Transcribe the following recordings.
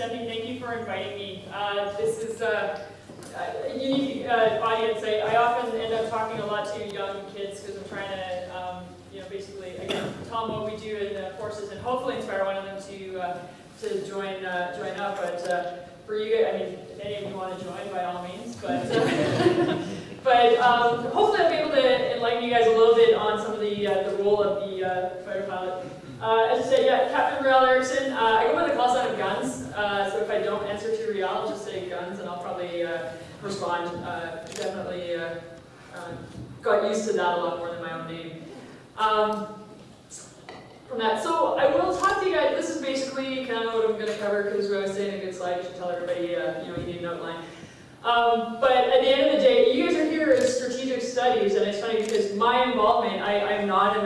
Stephanie. Thank you for inviting me. This is a unique audience. I often end up talking a lot to young kids because I'm trying to, basically, again, tell them what we do in the courses and hopefully inspire one of them to join up. But for you guys, I mean, if any of you want to join, by all means. But hopefully I'll be able to enlighten you guys a little bit on some of the role of the fighter pilot. As I said, yeah, Captain Riel Erickson. I go by the call sign of Guns, so if I don't answer to Riel, I'll just say Guns, and I'll probably respond. Definitely got used to that a lot more than my own name. From that, so I will talk to you guys. This is basically kind of what I'm going to cover because I was saying a good slide. You should tell everybody, you need an outline. But at the end of the day, you guys are here as strategic studies, and it's funny because my involvement, I'm not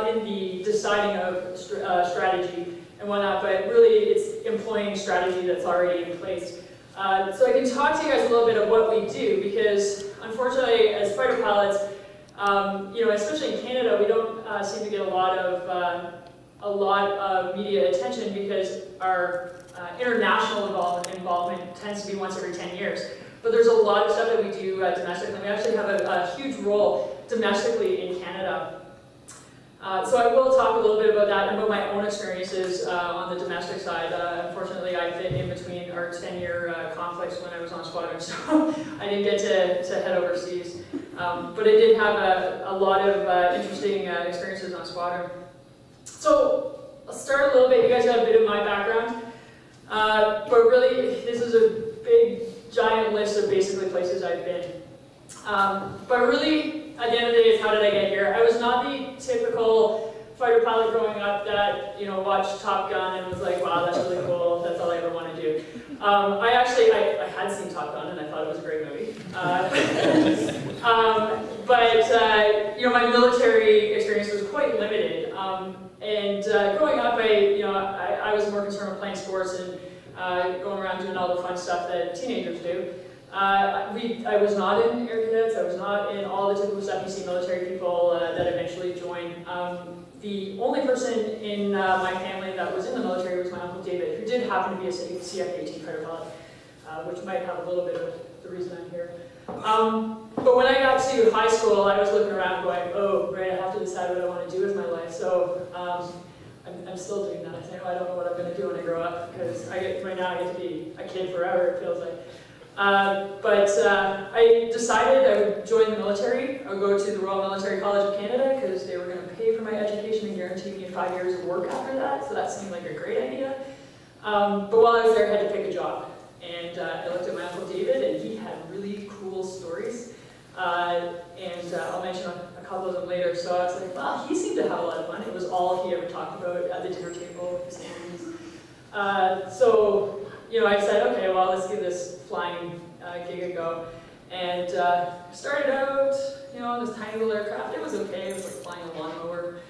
in the deciding of strategy and whatnot, but really it's employing strategy that's already in place. So I can talk to you guys a little bit of what we do because, unfortunately, as fighter pilots, especially in Canada, we don't seem to get a lot of media attention because our international involvement tends to be once every 10 years. But there's a lot of stuff that we do domestically. We actually have a huge role domestically in Canada. So I will talk a little bit about that and about my own experiences on the domestic side. Unfortunately, I fit in between our 10-year conflicts when I was on squadron, so I didn't get to head overseas. But I did have a lot of interesting experiences on squadron. So I'll start a little bit. You guys got a bit of my background. But really, this is a big, giant list of basically places I've been. But really, at the end of the day, it's how did I get here? I was not the typical fighter pilot growing up that, watched Top Gun and was like, wow, that's really cool, that's all I ever want to do. I had seen Top Gun and I thought it was a great movie. My military experience was quite limited. Growing up, I was more concerned with playing sports and going around doing all the fun stuff that teenagers do. I was not in Air Cadets, I was not in all the typical stuff you see military people that eventually join. The only person in my family that was in the military was my Uncle David, who did happen to be a CF-18 fighter pilot, which might have a little bit of the reason I'm here. But when I got to high school, I was looking around going, oh, right, I have to decide what I want to do with my life. So I'm still doing that. I think, I don't know what I'm going to do when I grow up, because right now I get to be a kid forever, it feels like. I decided I would join the military. I would go to the Royal Military College of Canada because they were going to pay for my education and guarantee me 5 years of work after that, so that seemed like a great idea. But while I was there, I had to pick a job. And I looked at my Uncle David, and he had really cool stories. I'll mention a couple of them later. So I was like, well, he seemed to have a lot of fun. It was all he ever talked about at the dinner table with his families. I said, okay, well, let's give this flying gig a go. And started out, on this tiny little aircraft. It was okay. It was like flying a lawnmower.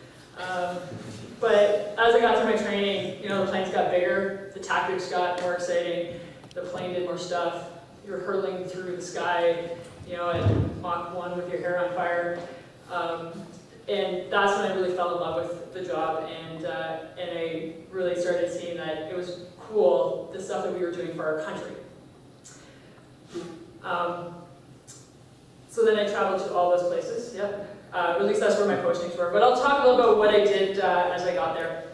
But as I got through my training, the planes got bigger, the tactics got more exciting, the plane did more stuff. You were hurtling through the sky, at Mach 1 with your hair on fire. And that's when I really fell in love with the job, and I really started seeing that it was cool, the stuff that we were doing for our country. So then I traveled to all those places, yep. At least that's where my postings were. But I'll talk a little about what I did as I got there.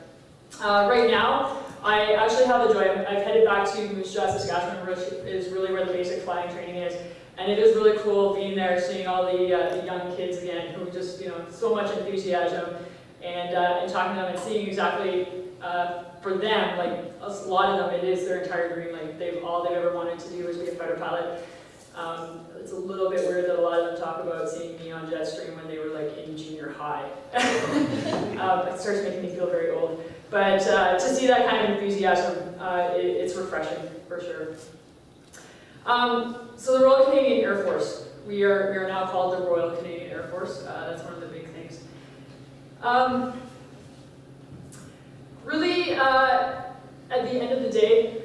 Right now, I actually have the joy, I've headed back to Moose Jaw, Saskatchewan, which is really where the basic flying training is. And it is really cool being there, seeing all the young kids again, who just, so much enthusiasm, and talking to them and seeing exactly, for them, like a lot of them, it is their entire dream. Like all they've ever wanted to do is be a fighter pilot. It's a little bit weird that a lot of them talk about seeing me on Jetstream when they were like in junior high. It starts making me feel very old. But to see that kind of enthusiasm, it's refreshing for sure. So the Royal Canadian Air Force, we are now called the Royal Canadian Air Force. That's one of the big things. Really, at the end of the day,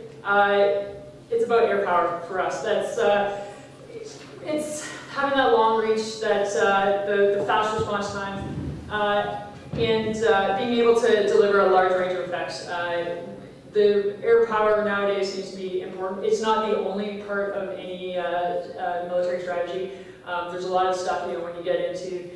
it's about air power for us. It's having that long reach, that the fast response time, and being able to deliver a large range of effects. the air power nowadays seems to be important. It's not the only part of any military strategy. There's a lot of stuff, when you get into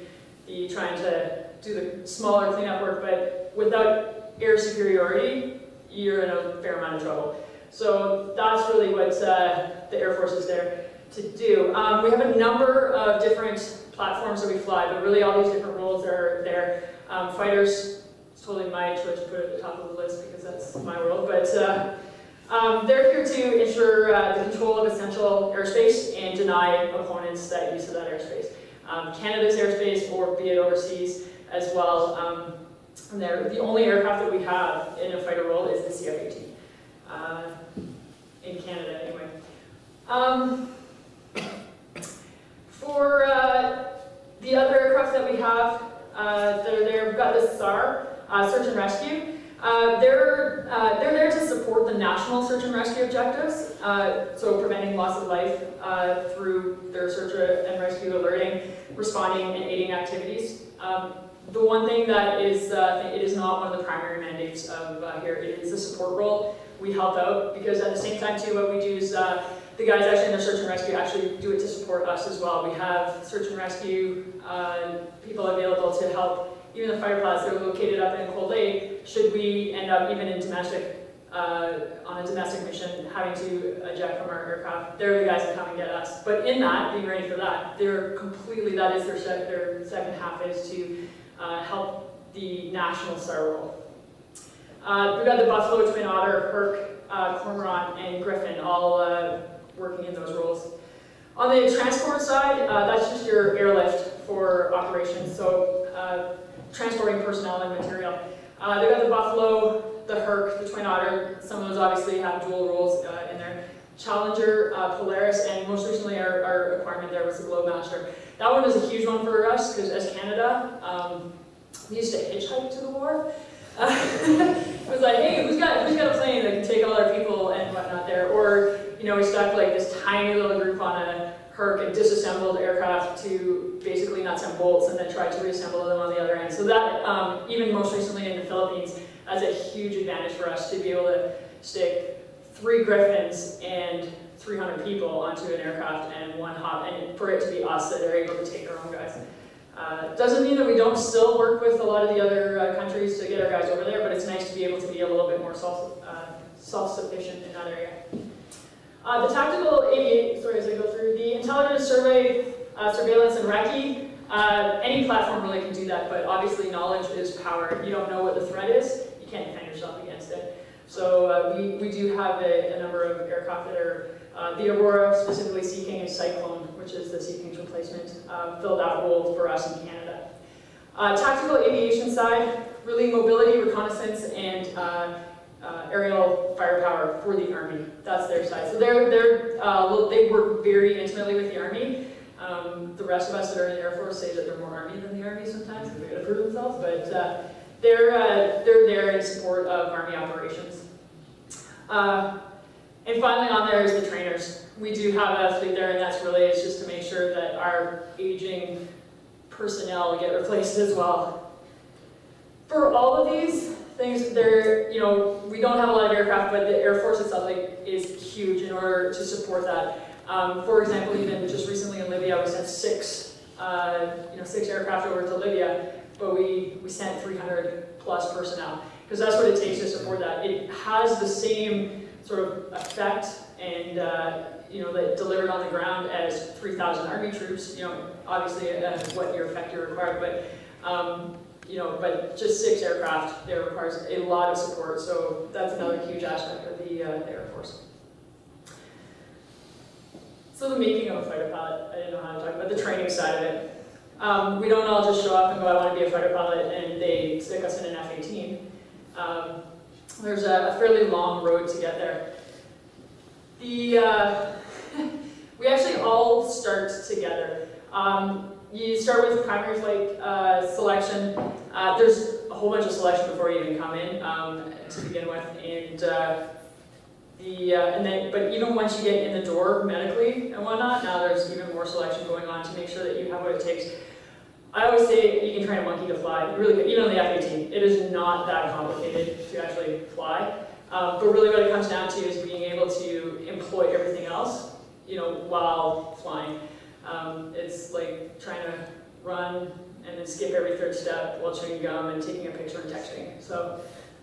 the trying to do the smaller cleanup work, but without air superiority, you're in a fair amount of trouble. So that's really what the Air Force is there to do. We have a number of different platforms that we fly, but really all these different roles are there. Fighters, it's totally my choice to put at the top of the list because that's my world, but they're here to ensure the control of essential airspace and deny opponents that use of that airspace. Canada's airspace, or be it overseas as well. And the only aircraft that we have in a fighter role is the CF-18, in Canada anyway. For the other aircraft that we have, we've got the SAR, Search and Rescue. They're there to support the national search and rescue objectives, so preventing loss of life through their search and rescue alerting, responding, and aiding activities. The one thing that is, it is not one of the primary mandates of here. It is a support role. We help out because at the same time too, what we do is the guys actually in their search and rescue actually do it to support us as well. We have search and rescue people available to help. Even the fighter pilots that are located up in Cold Lake, should we end up even in domestic, on a domestic mission, having to eject from our aircraft, they're the guys that come and get us. But in that, being ready for that, they're completely, that is their second half is to help the national SAR role. We've got the Buffalo, Twin Otter, Herc, Cormorant, and Griffin all working in those roles. On the transport side, that's just your airlift for operations. So transporting personnel and material. They've got the Buffalo, the Herc, the Twin Otter. Some of those obviously have dual roles in there. Challenger, Polaris, and most recently our requirement there was the Globemaster. That one was a huge one for us because as Canada, we used to hitchhike to the war. It was like, hey, who's got a plane that can take all our people and whatnot there? Or, we stuck like this tiny little group on a Herc and disassembled aircraft to basically nuts and bolts and then tried to reassemble them on the other end. So that, even most recently in the Philippines, that's a huge advantage for us to be able to stick 3 Griffins and 300 people onto an aircraft and one hop, and for it to be us that are able to take our own guys. Doesn't mean that we don't still work with a lot of the other countries to get our guys over there, but it's nice to be able to be a little bit more self-sufficient in that area. The tactical aviation, sorry, as I go through, the intelligence survey, surveillance, and recce, any platform really can do that, but obviously knowledge is power. If you don't know what the threat is, you can't defend yourself against it. So we do have a number of aircraft that are, the Aurora, specifically Sea King, and Cyclone, which is the Sea King's replacement, fill that role for us in Canada. Tactical aviation side, really mobility, reconnaissance, and aerial firepower for the Army. That's their side. So they work very intimately with the Army. The rest of us that are in the Air Force say that they're more Army than the Army sometimes because they gotta prove themselves, but they're there in support of Army operations. And finally on there is the trainers. We do have a fleet there, and that's really, it's just to make sure that our aging personnel get replaced as well. For all of these things, we don't have a lot of aircraft, but the Air Force itself is huge in order to support that. For example, even just recently in Libya, we sent 6 aircraft over to Libya, but we sent 300 plus personnel, because that's what it takes to support that. It has the same sort of effect and that delivered on the ground as 3,000 Army troops. Obviously what your effect you required, but just 6 aircraft there requires a lot of support. So that's another huge aspect of the Air Force. So the making of a fighter pilot, I didn't know how to talk about the training side of it. We don't all just show up and go, I want to be a fighter pilot, and they stick us in an F-18. There's a fairly long road to get there. We actually all start together. You start with primary flight selection. There's a whole bunch of selection before you even come in to begin with, but even once you get in the door medically and whatnot, now there's even more selection going on to make sure that you have what it takes. I always say you can train a monkey to fly. You really could, even on the F-18. It is not that complicated to actually fly. But really what it comes down to is being able to employ everything else, while flying. It's like trying to run and then skip every third step while chewing gum and taking a picture and texting. So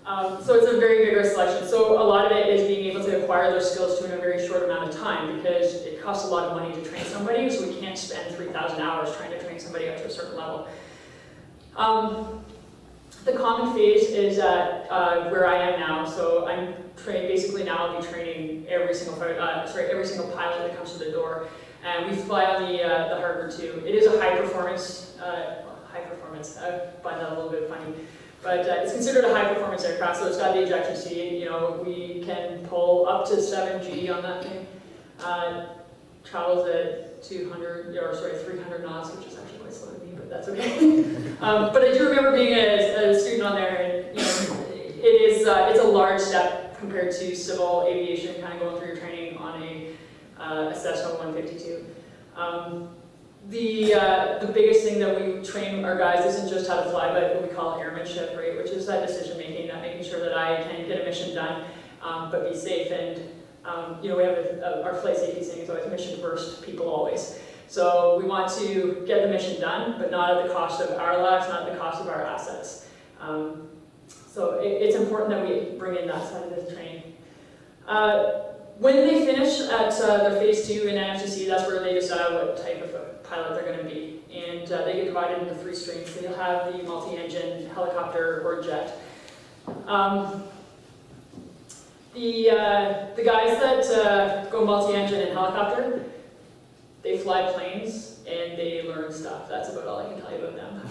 it's a very vigorous selection. So a lot of it is being able to acquire those skills in a very short amount of time, because it costs a lot of money to train somebody, so we can't spend 3,000 hours trying to train somebody up to a certain level. The common phase is at where I am now. So I'm trained, basically now I'll be training every single pilot that comes to the door. And we fly on the Harvard 2. It is a high performance, I find that a little bit funny. But it's considered a high performance aircraft, so it's got the ejection seat. We can pull up to 7G on that thing. Travels at 300 knots, which is actually quite slow to me, but that's okay. But I do remember being a student on there, and it's a large step compared to civil aviation, kind of going through your training on a Cessna 152. The biggest thing that we train our guys isn't just how to fly, but what we call airmanship, right? Which is that decision making, that making sure that I can get a mission done, but be safe. And we have our flight safety saying is always mission first, people always. So we want to get the mission done, but not at the cost of our lives, not at the cost of our assets. So it's important that we bring in that side of the training. When they finish at their phase 2 in NFTC, that's where they decide what type of a pilot they're going to be. And they get divided into 3 streams. So you'll have the multi-engine, helicopter, or jet. The guys that go multi-engine and helicopter, they fly planes and they learn stuff. That's about all I can tell you about them.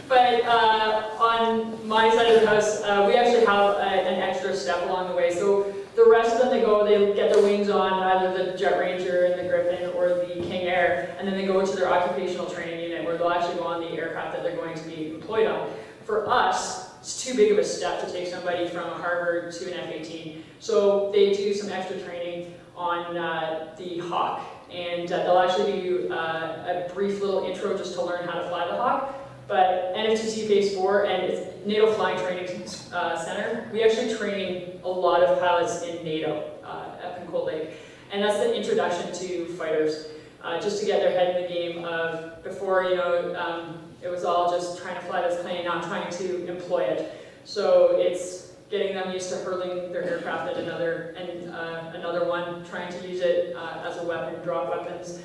But on my side of the house, we actually have an extra step along the way. So the rest of them, they get their wings on, either the Jet Ranger and the Griffin or the King Air, and then they go into their occupational training unit where they'll actually go on the aircraft that they're going to be employed on. For us, it's too big of a step to take somebody from Harvard to an F-18. So they do some extra training on the Hawk, and they'll actually do a brief little intro just to learn how to fly the Hawk. But NFTC Phase 4 and it's NATO Flying Training Center, we actually train a lot of pilots in NATO up in Cold Lake. And that's the introduction to fighters, just to get their head in the game of, before, it was all just trying to fly this plane, now trying to employ it. So it's getting them used to hurling their aircraft at another one, trying to use it as a weapon, drop weapons,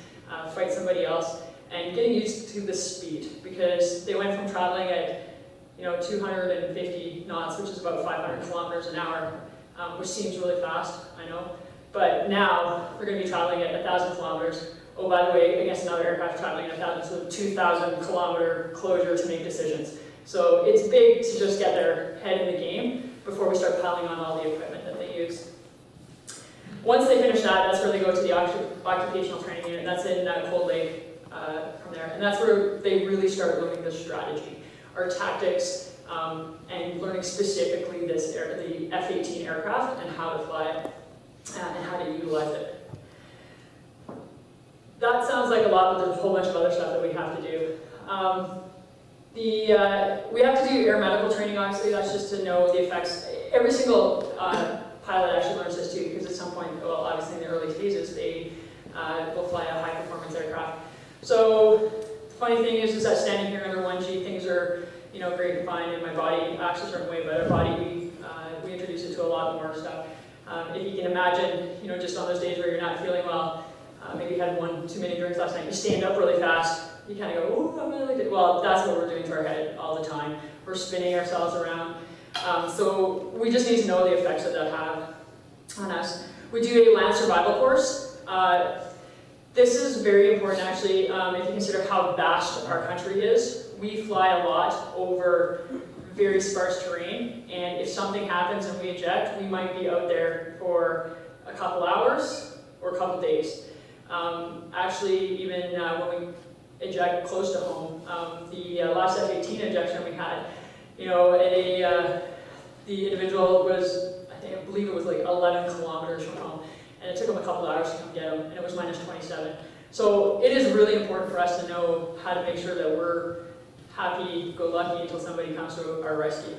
fight somebody else, and getting used to the speed, because they went from traveling at 250 knots, which is about 500 kilometers an hour, which seems really fast, I know, but now they're going to be traveling at 1,000 kilometers. Oh, by the way, against another aircraft traveling at 1,000, so 2,000 kilometer closure to make decisions. So it's big to just get their head in the game before we start piling on all the equipment that they use. Once they finish that, that's where they go to the occupational training unit, and that's in Cold Lake from there. And that's where they really start learning the strategy, our tactics, and learning specifically the F-18 aircraft and how to fly it and how to utilize it. That sounds like a lot, but there's a whole bunch of other stuff that we have to do. We have to do air medical training, obviously. That's just to know the effects. Every single pilot actually learns this too, because at some point, well, obviously in the early phases, they will fly a high-performance aircraft. So the funny thing is that standing here under 1G, things are great and fine, and my body acts a certain way, but our body, we introduce it to a lot more stuff. If you can imagine, just on those days where you're not feeling well, maybe you had one too many drinks last night, you stand up really fast, you kind of go, ooh, I'm really good. Well, that's what we're doing to our head all the time. We're spinning ourselves around. So we just need to know the effects that have on us. We do a land survival course. This is very important, actually, if you consider how vast our country is. We fly a lot over very sparse terrain, and if something happens and we eject, we might be out there for a couple hours or a couple days. Actually, even when we eject close to home, the last F-18 ejection we had, the individual was, I believe it was like 11 kilometers from home, and it took them a couple hours to come get him, and it was minus 27. So it is really important for us to know how to make sure that we're happy-go-lucky until somebody comes to our rescue.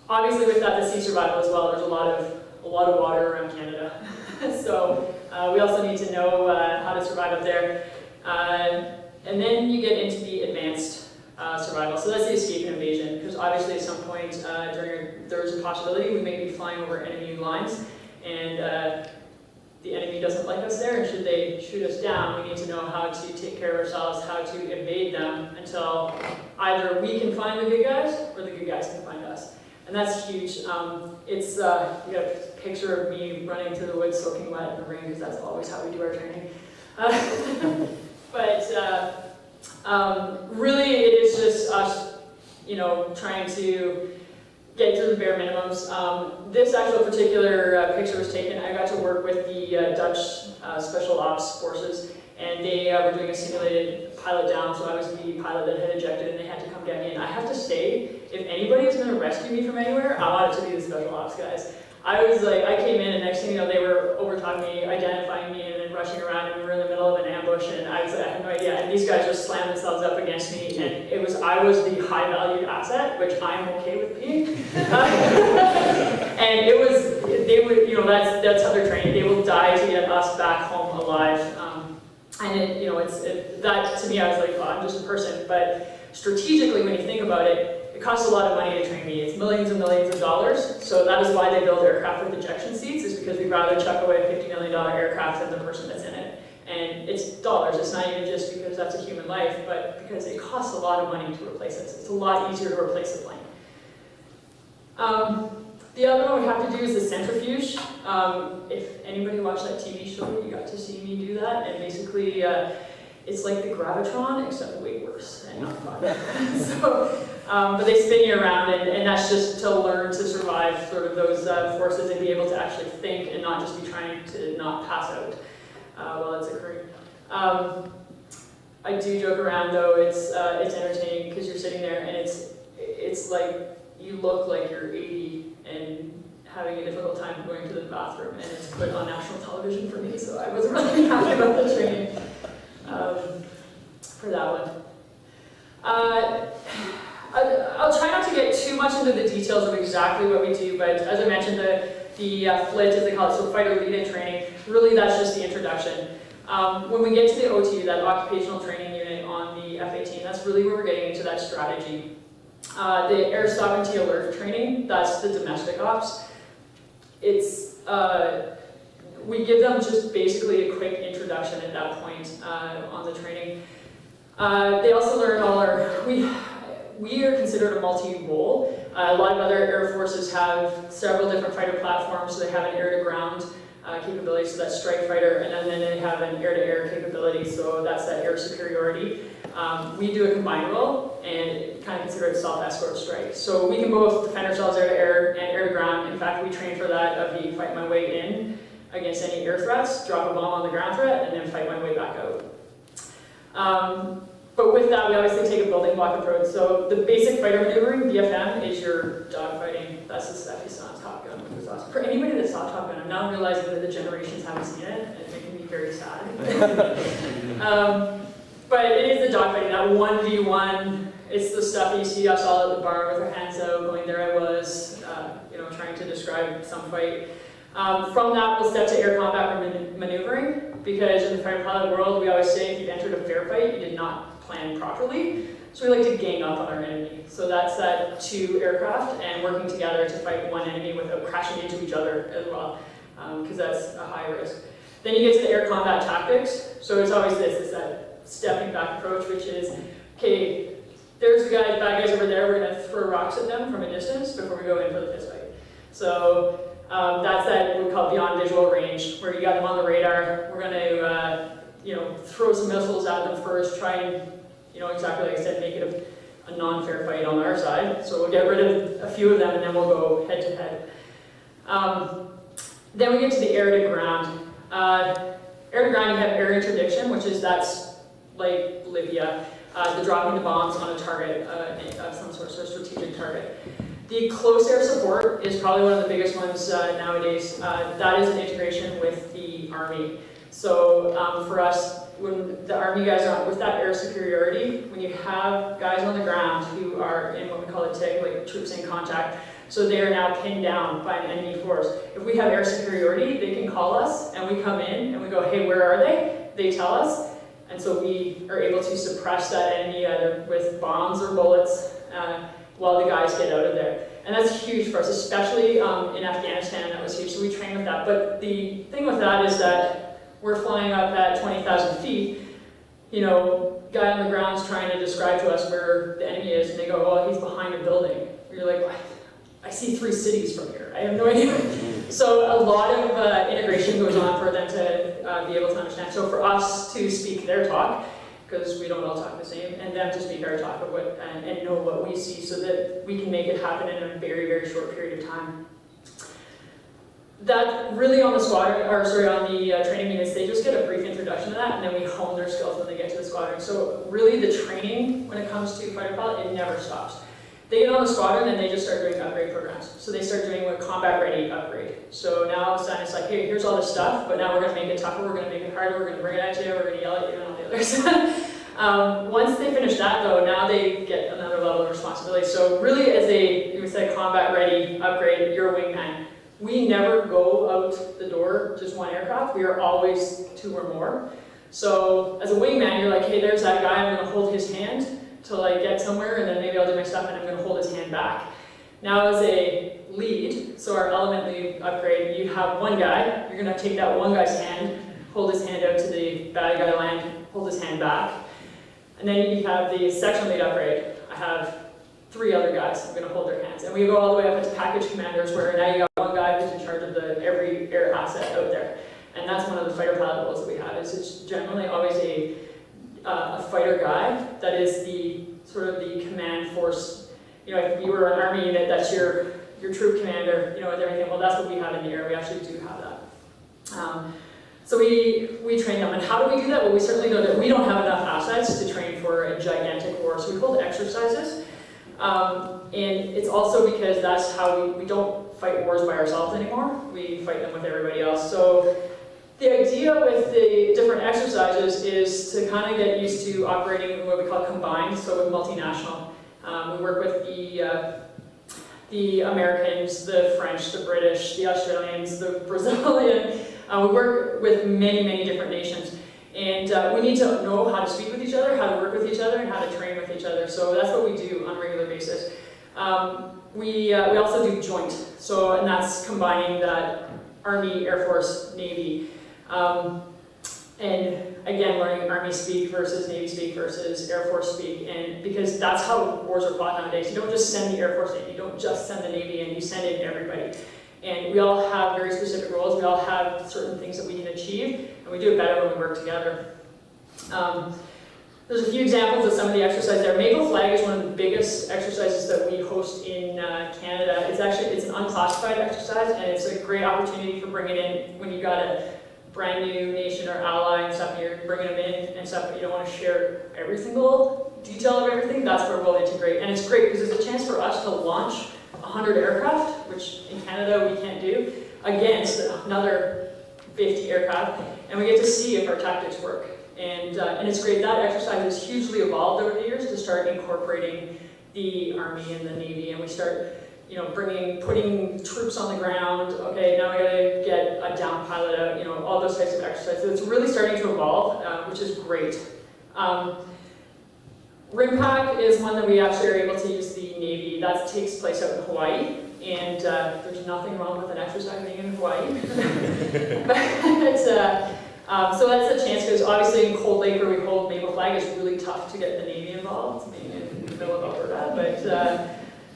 Obviously with that, the sea survival as well, there's a lot of water around Canada. So we also need to know how to survive up there. And then you get into the advanced survival. So that's the escape and invasion, because obviously at some point there's a possibility we may be flying over enemy lines, and the enemy doesn't like us there, and should they shoot us down, we need to know how to take care of ourselves, how to evade them until either we can find the good guys or the good guys can find us. And that's huge. You got a picture of me running through the woods soaking wet in the rain, because that's always how we do our training. Really it is just us, trying to get through the bare minimums. This actual particular picture was taken, I got to work with the Dutch Special Ops Forces, and they were doing a simulated pilot down, so I was the pilot that had ejected, and they had to come get me. And I have to say, if anybody is going to rescue me from anywhere, I want it to be the Special Ops guys. I came in, and next thing you know, they were over-talking me, identifying me, and then rushing around, and we were in the middle of an ambush, and I had no idea. And these guys just slammed themselves up against me, and I was the high-valued asset, which I'm okay with being. And that's how they're trained. They will die to get us back home alive. That to me, I was like, well, I'm just a person. But strategically, when you think about it, it costs a lot of money to train me. It's millions and millions of dollars. So that is why they build aircraft with ejection seats, is because we'd rather chuck away a $50 million aircraft than the person that's in it. And it's dollars. It's not even just because that's a human life, but because it costs a lot of money to replace it. It's a lot easier to replace a plane. The other one we have to do is the centrifuge. If anybody watched that TV show, you got to see me do that. And basically, it's like the Gravitron, except way worse and not fun. But they spin you around, and that's just to learn to survive sort of those forces and be able to actually think and not just be trying to not pass out while it's occurring. I do joke around though, it's entertaining because you're sitting there and it's like you look like you're 80 and having a difficult time going to the bathroom, and it's put on national television for me, so I wasn't really happy about the training for that one. I'll try not to get too much into the details of exactly what we do, but as I mentioned, the FLIT, as they call it, so fighter lead-in training, really that's just the introduction. When we get to the OTU, that occupational training unit on the F-18, that's really where we're getting into that strategy. The air sovereignty alert training, that's the domestic ops. We give them just basically a quick introduction at that point on the training. They also learn we are considered a multi-role. A lot of other air forces have several different fighter platforms, so they have an air-to-ground capability, so that's strike fighter, and then they have an air-to-air capability, so that's that air superiority. We do a combined role, and kind of consider it self-escort strike. So we can both defend ourselves air-to-air and air-to-ground. In fact, we train for that of the fight my way in against any air threats, drop a bomb on the ground threat, and then fight my way back out. But with that, we obviously take a building block approach. So the basic fighter maneuvering, BFM, is your dogfighting. That's the stuff you saw in Top Gun, which was awesome. For anybody that saw Top Gun, I'm now realizing that the generations haven't seen it, and it's making me very sad. But it is the dogfighting, that 1v1. It's the stuff that you see us all at the bar with our hands out, going, there I was, trying to describe some fight. From that, we'll step to air combat maneuvering, because in the fighter pilot world, we always say if you've entered a fair fight, you did not plan properly. So we like to gang up on our enemy. So that's that 2 aircraft and working together to fight one enemy without crashing into each other as well, because that's a high risk. Then you get to the air combat tactics. So it's always this that stepping back approach, which is, okay, there's the bad guys over there, we're gonna throw rocks at them from a distance before we go in for the fist fight. So that's that we call beyond visual range, where you got them on the radar. We're going to, throw some missiles at them first, try and, exactly like I said, make it a non-fair fight on our side. So we'll get rid of a few of them, and then we'll go head to head. Then we get to the air-to-ground. Air-to-ground, you have air interdiction, that's like Libya, the dropping the bombs on a target of some sort, so a strategic target. The close air support is probably one of the biggest ones nowadays. That is an integration with the Army. So for us, when the Army guys are with that air superiority, when you have guys on the ground who are in what we call a TIG, like put troops in contact. So they are now pinned down by an enemy force. If we have air superiority, they can call us, and we come in, and we go, hey, where are they? They tell us, and so we are able to suppress that enemy either with bombs or bullets while the guys get out of there. And that's huge for us, especially in Afghanistan, that was huge, so we train with that. But the thing with that is that we're flying up at 20,000 feet, you know, guy on the ground's trying to describe to us where the enemy is, and they go, well, he's behind a building. You're like, what? I see 3 cities from here. I have no idea. So a lot of integration goes on for them to be able to understand. So for us to speak their talk, because we don't all talk the same, and them to speak our talk of what, and know what we see so that we can make it happen in a very, very short period of time. That really on the squadron, or sorry, on the training units, they just get a brief introduction to that, and then we hone their skills when they get to the squadron. So really the training, when it comes to fighter pilot, it never stops. They get on the squadron and they just start doing upgrade programs. So they start doing a combat ready upgrade. So now all of a sudden it's like, hey, here's all this stuff, but now we're gonna make it tougher, we're gonna make it harder, we're gonna bring it at you, we're gonna yell at you and all the others. Once they finish that though, now they get another level of responsibility. So really as a, you said combat ready upgrade, you're a wingman. We never go out the door just one aircraft, we are always 2 or more. So as a wingman, you're like, hey, there's that guy, I'm gonna hold his hand till I get somewhere, and then maybe I'll do my stuff and I'm going to hold his hand back. Now as a lead, so our element lead upgrade, you have one guy, you're going to take that one guy's hand, hold his hand out to the bad guy land, hold his hand back. And then you have the section lead upgrade. I have 3 other guys, I'm going to hold their hands. And we go all the way up into package commanders, where now you got one guy who's in charge of every air asset out there. And that's one of the fighter pilot roles that we have, is it's generally always a fighter guy that is the sort of the command force. You know, if you were an army unit, that's your troop commander, you know, with everything. Well, that's what we have in the air. We actually do have that. So we train them. And how do we do that? Well, we certainly know that we don't have enough assets to train for a gigantic war. So we hold exercises. And it's also because that's how we don't fight wars by ourselves anymore. We fight them with everybody else. So the idea with the different exercises is to kind of get used to operating in what we call combined, so with multinational. We work with the Americans, the French, the British, the Australians, the Brazilian. We work with many, many different nations. And we need to know how to speak with each other, how to work with each other, and how to train with each other. So that's what we do on a regular basis. We also do joint, so, and that's combining that Army, Air Force, Navy. And again, learning Army speak versus Navy speak versus Air Force speak, and because that's how wars are fought nowadays. You don't just send the Air Force in, you don't just send the Navy in, you send in everybody. And we all have very specific roles, we all have certain things that we can achieve, and we do it better when we work together. There's a few examples of some of the exercises there. Maple Flag is one of the biggest exercises that we host in Canada. It's an unclassified exercise, and it's a great opportunity for bringing in when you got a brand new nation or ally and stuff, and you're bringing them in and stuff, but you don't want to share every single detail of everything. That's where we'll integrate. And it's great because it's a chance for us to launch 100 aircraft, which in Canada we can't do, against another 50 aircraft, and we get to see if our tactics work. And it's great. That exercise has hugely evolved over the years to start incorporating the Army and the Navy, and we start, you know, putting troops on the ground. Okay, now we gotta get a down pilot out. You know, all those types of exercises. So it's really starting to evolve, which is great. RIMPAC is one that we actually are able to use the Navy. That takes place out in Hawaii, and there's nothing wrong with an exercise being in Hawaii. But so that's a chance, because obviously in Cold Lake, where we hold Maple Flag, it's really tough to get the Navy involved, being in the middle of Alberta.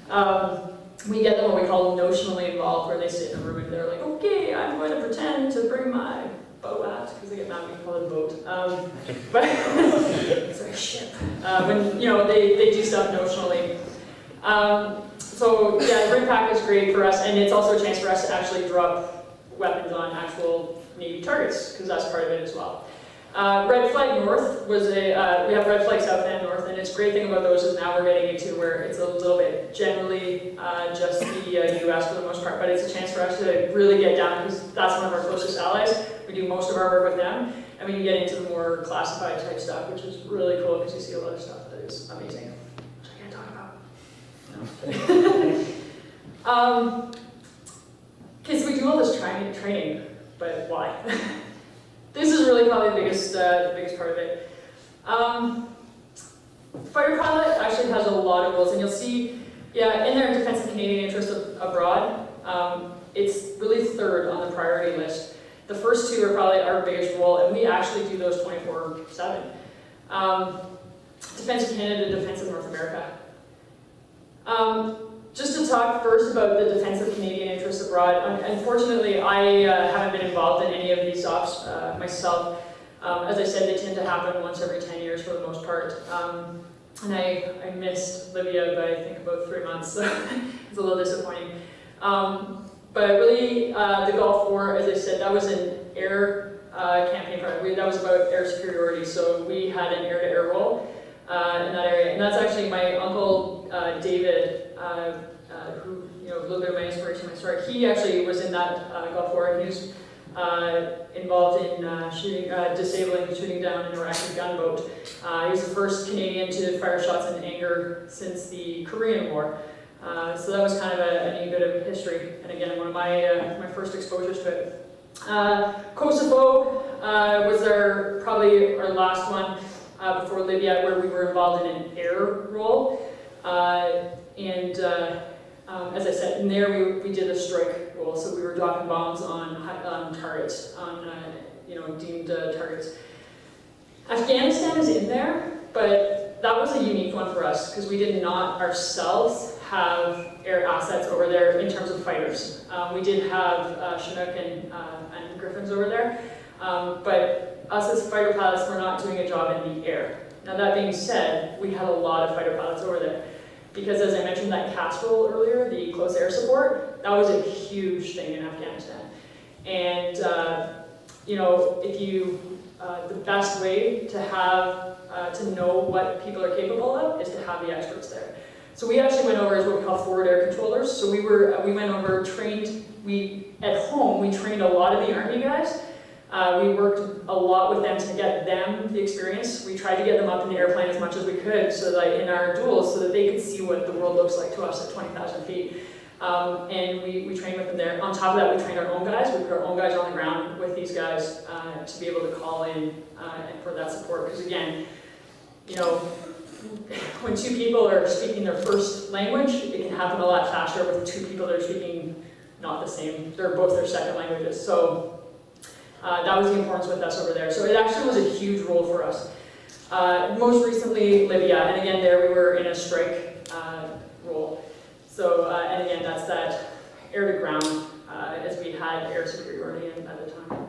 But we get them what we call notionally involved, where they sit in a room and they're like, okay, I'm going to pretend to bring my boat out, because they get mad when we call it a boat. But it's like a ship. When, you know, they do stuff notionally. So yeah, RIMPAC is great for us, and it's also a chance for us to actually drop weapons on actual Navy targets, because that's part of it as well. Red Flag North was we have Red Flag South and North, and it's great thing about those is now we're getting into where it's a little bit generally just the US for the most part, but it's a chance for us to really get down, because that's one of our closest allies. We do most of our work with them, and we can get into the more classified type stuff, which is really cool, because you see a lot of stuff that is amazing, which I can't talk about. No. Because we do all this training, but why? This is really probably the biggest part of it. Fighter pilot actually has a lot of roles, and you'll see, yeah, in their defense of Canadian interests abroad, it's really third on the priority list. The first two are probably our biggest role, and we actually do those 24/7. Defense of Canada, Defense of North America. Just to talk first about the defense of Canadian interests abroad, unfortunately I haven't been involved in any of these ops myself. As I said, they tend to happen once every 10 years for the most part. And I missed Libya by I think about 3 months, so it's a little disappointing. But really, the Gulf War, as I said, that was an air campaign project. That was about air superiority, so we had an air-to-air role in that area. And that's actually my uncle David, who, you know, a little bit of my inspiration, my story. He actually was in that Gulf War, and he was involved in disabling and shooting down an Iraqi gunboat. He was the first Canadian to fire shots in anger since the Korean War. So that was kind of a neat bit of history, and again, one of my first exposures to it. Kosovo was probably our last one before Libya, where we were involved in an air role. As I said, in there we did a strike role, so we were dropping bombs on targets, on deemed targets. Afghanistan is in there, but that was a unique one for us because we did not ourselves have air assets over there in terms of fighters. We did have Chinook and Griffins over there, but us as fighter pilots were not doing a job in the air. Now that being said, we had a lot of fighter pilots over there. Because as I mentioned that CAS role earlier, the close air support, that was a huge thing in Afghanistan. And the best way to have, to know what people are capable of is to have the experts there. So we actually went over as what we call forward air controllers. So we went over, trained, at home, we trained a lot of the Army guys. We worked a lot with them to get them the experience. We tried to get them up in the airplane as much as we could, so that in our duels, so that they could see what the world looks like to us at 20,000 feet. And we trained with them there. On top of that, we trained our own guys. We put our own guys on the ground with these guys to be able to call in and for that support. Because again, when two people are speaking their first language, it can happen a lot faster with two people that are speaking not the same. They're both their second languages. So that was the importance with us over there. So it actually was a huge role for us. Most recently, Libya, and again there we were in a strike role. So, and again, that's that air to ground, as we had air superiority at the time.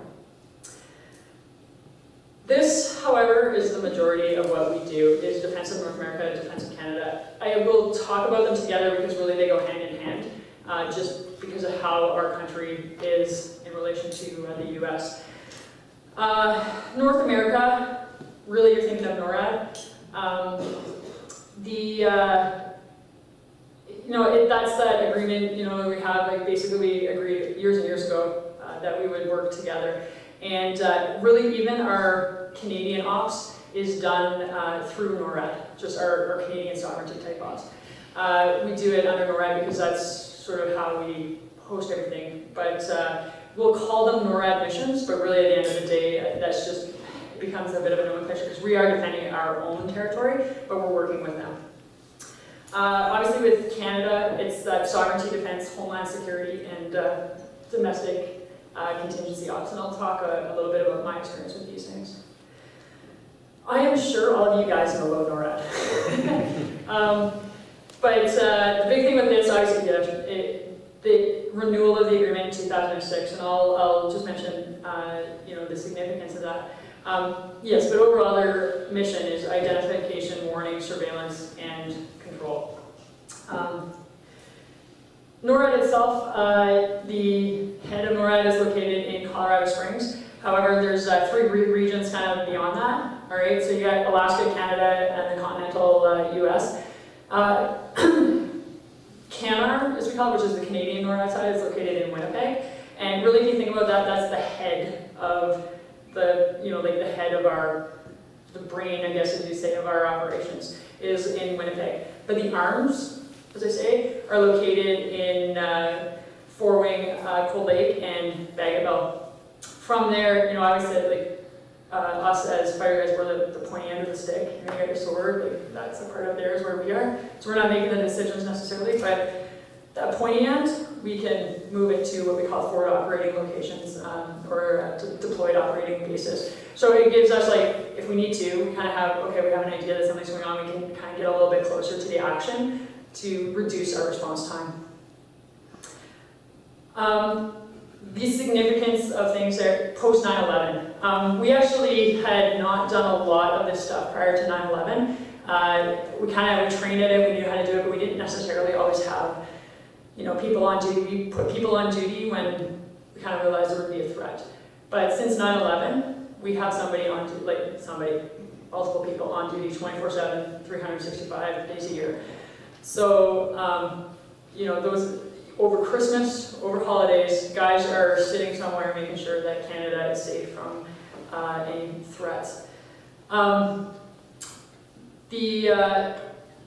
This, however, is the majority of what we do, is Defense of North America, Defense of Canada. I will talk about them together because really they go hand in hand, just because of how our country is in relation to the US. North America, really you're thinking of NORAD. That's that agreement, we have, basically we agreed years and years ago that we would work together. And really even our Canadian ops is done through NORAD, just our Canadian sovereignty type ops. We do it under NORAD because that's sort of how we host everything. But we'll call them NORAD missions, but really at the end of the day, that's just, it becomes a bit of a nomenclature because we are defending our own territory, but we're working with them. Obviously with Canada, it's that sovereignty, defense, homeland security, and domestic contingency ops, and I'll talk a little bit about my experience with these things. I am sure all of you guys know about NORAD. But the big thing with this, obviously, the renewal of the agreement in 2006, and I'll just mention, the significance of that. Yes, but overall their mission is identification, warning, surveillance, and control. NORAD itself, the head of NORAD is located in Colorado Springs. However, there's 3 regions kind of beyond that. All right, so you got Alaska, Canada, and the continental US. CANAR, as we call it, which is the Canadian NORAD side, is located in Winnipeg. And really, if you think about that, that's the head of the, the head of the brain, I guess, as you say, of our operations, is in Winnipeg. But the arms as I say, are located in Four Wing, Cold Lake, and Bagotville. From there, I always said, like, us as fire guys, we're the pointy end of the stick. You got your sword, like, that's a part of there is where we are. So we're not making the decisions necessarily, but that pointy end, we can move it to what we call forward operating locations, or deployed operating bases. So it gives us, like, if we need to, we kind of have, okay, we have an idea that something's going on, we can kind of get a little bit closer to the action to reduce our response time. The significance of things there, post 9/11. We actually had not done a lot of this stuff prior to 9/11. We trained at it, we knew how to do it, but we didn't necessarily always have, people on duty. We put people on duty when we kind of realized there would be a threat. But since 9/11, we have multiple people on duty 24/7, 365 days a year. So, those, over Christmas, over holidays, guys are sitting somewhere making sure that Canada is safe from any threats.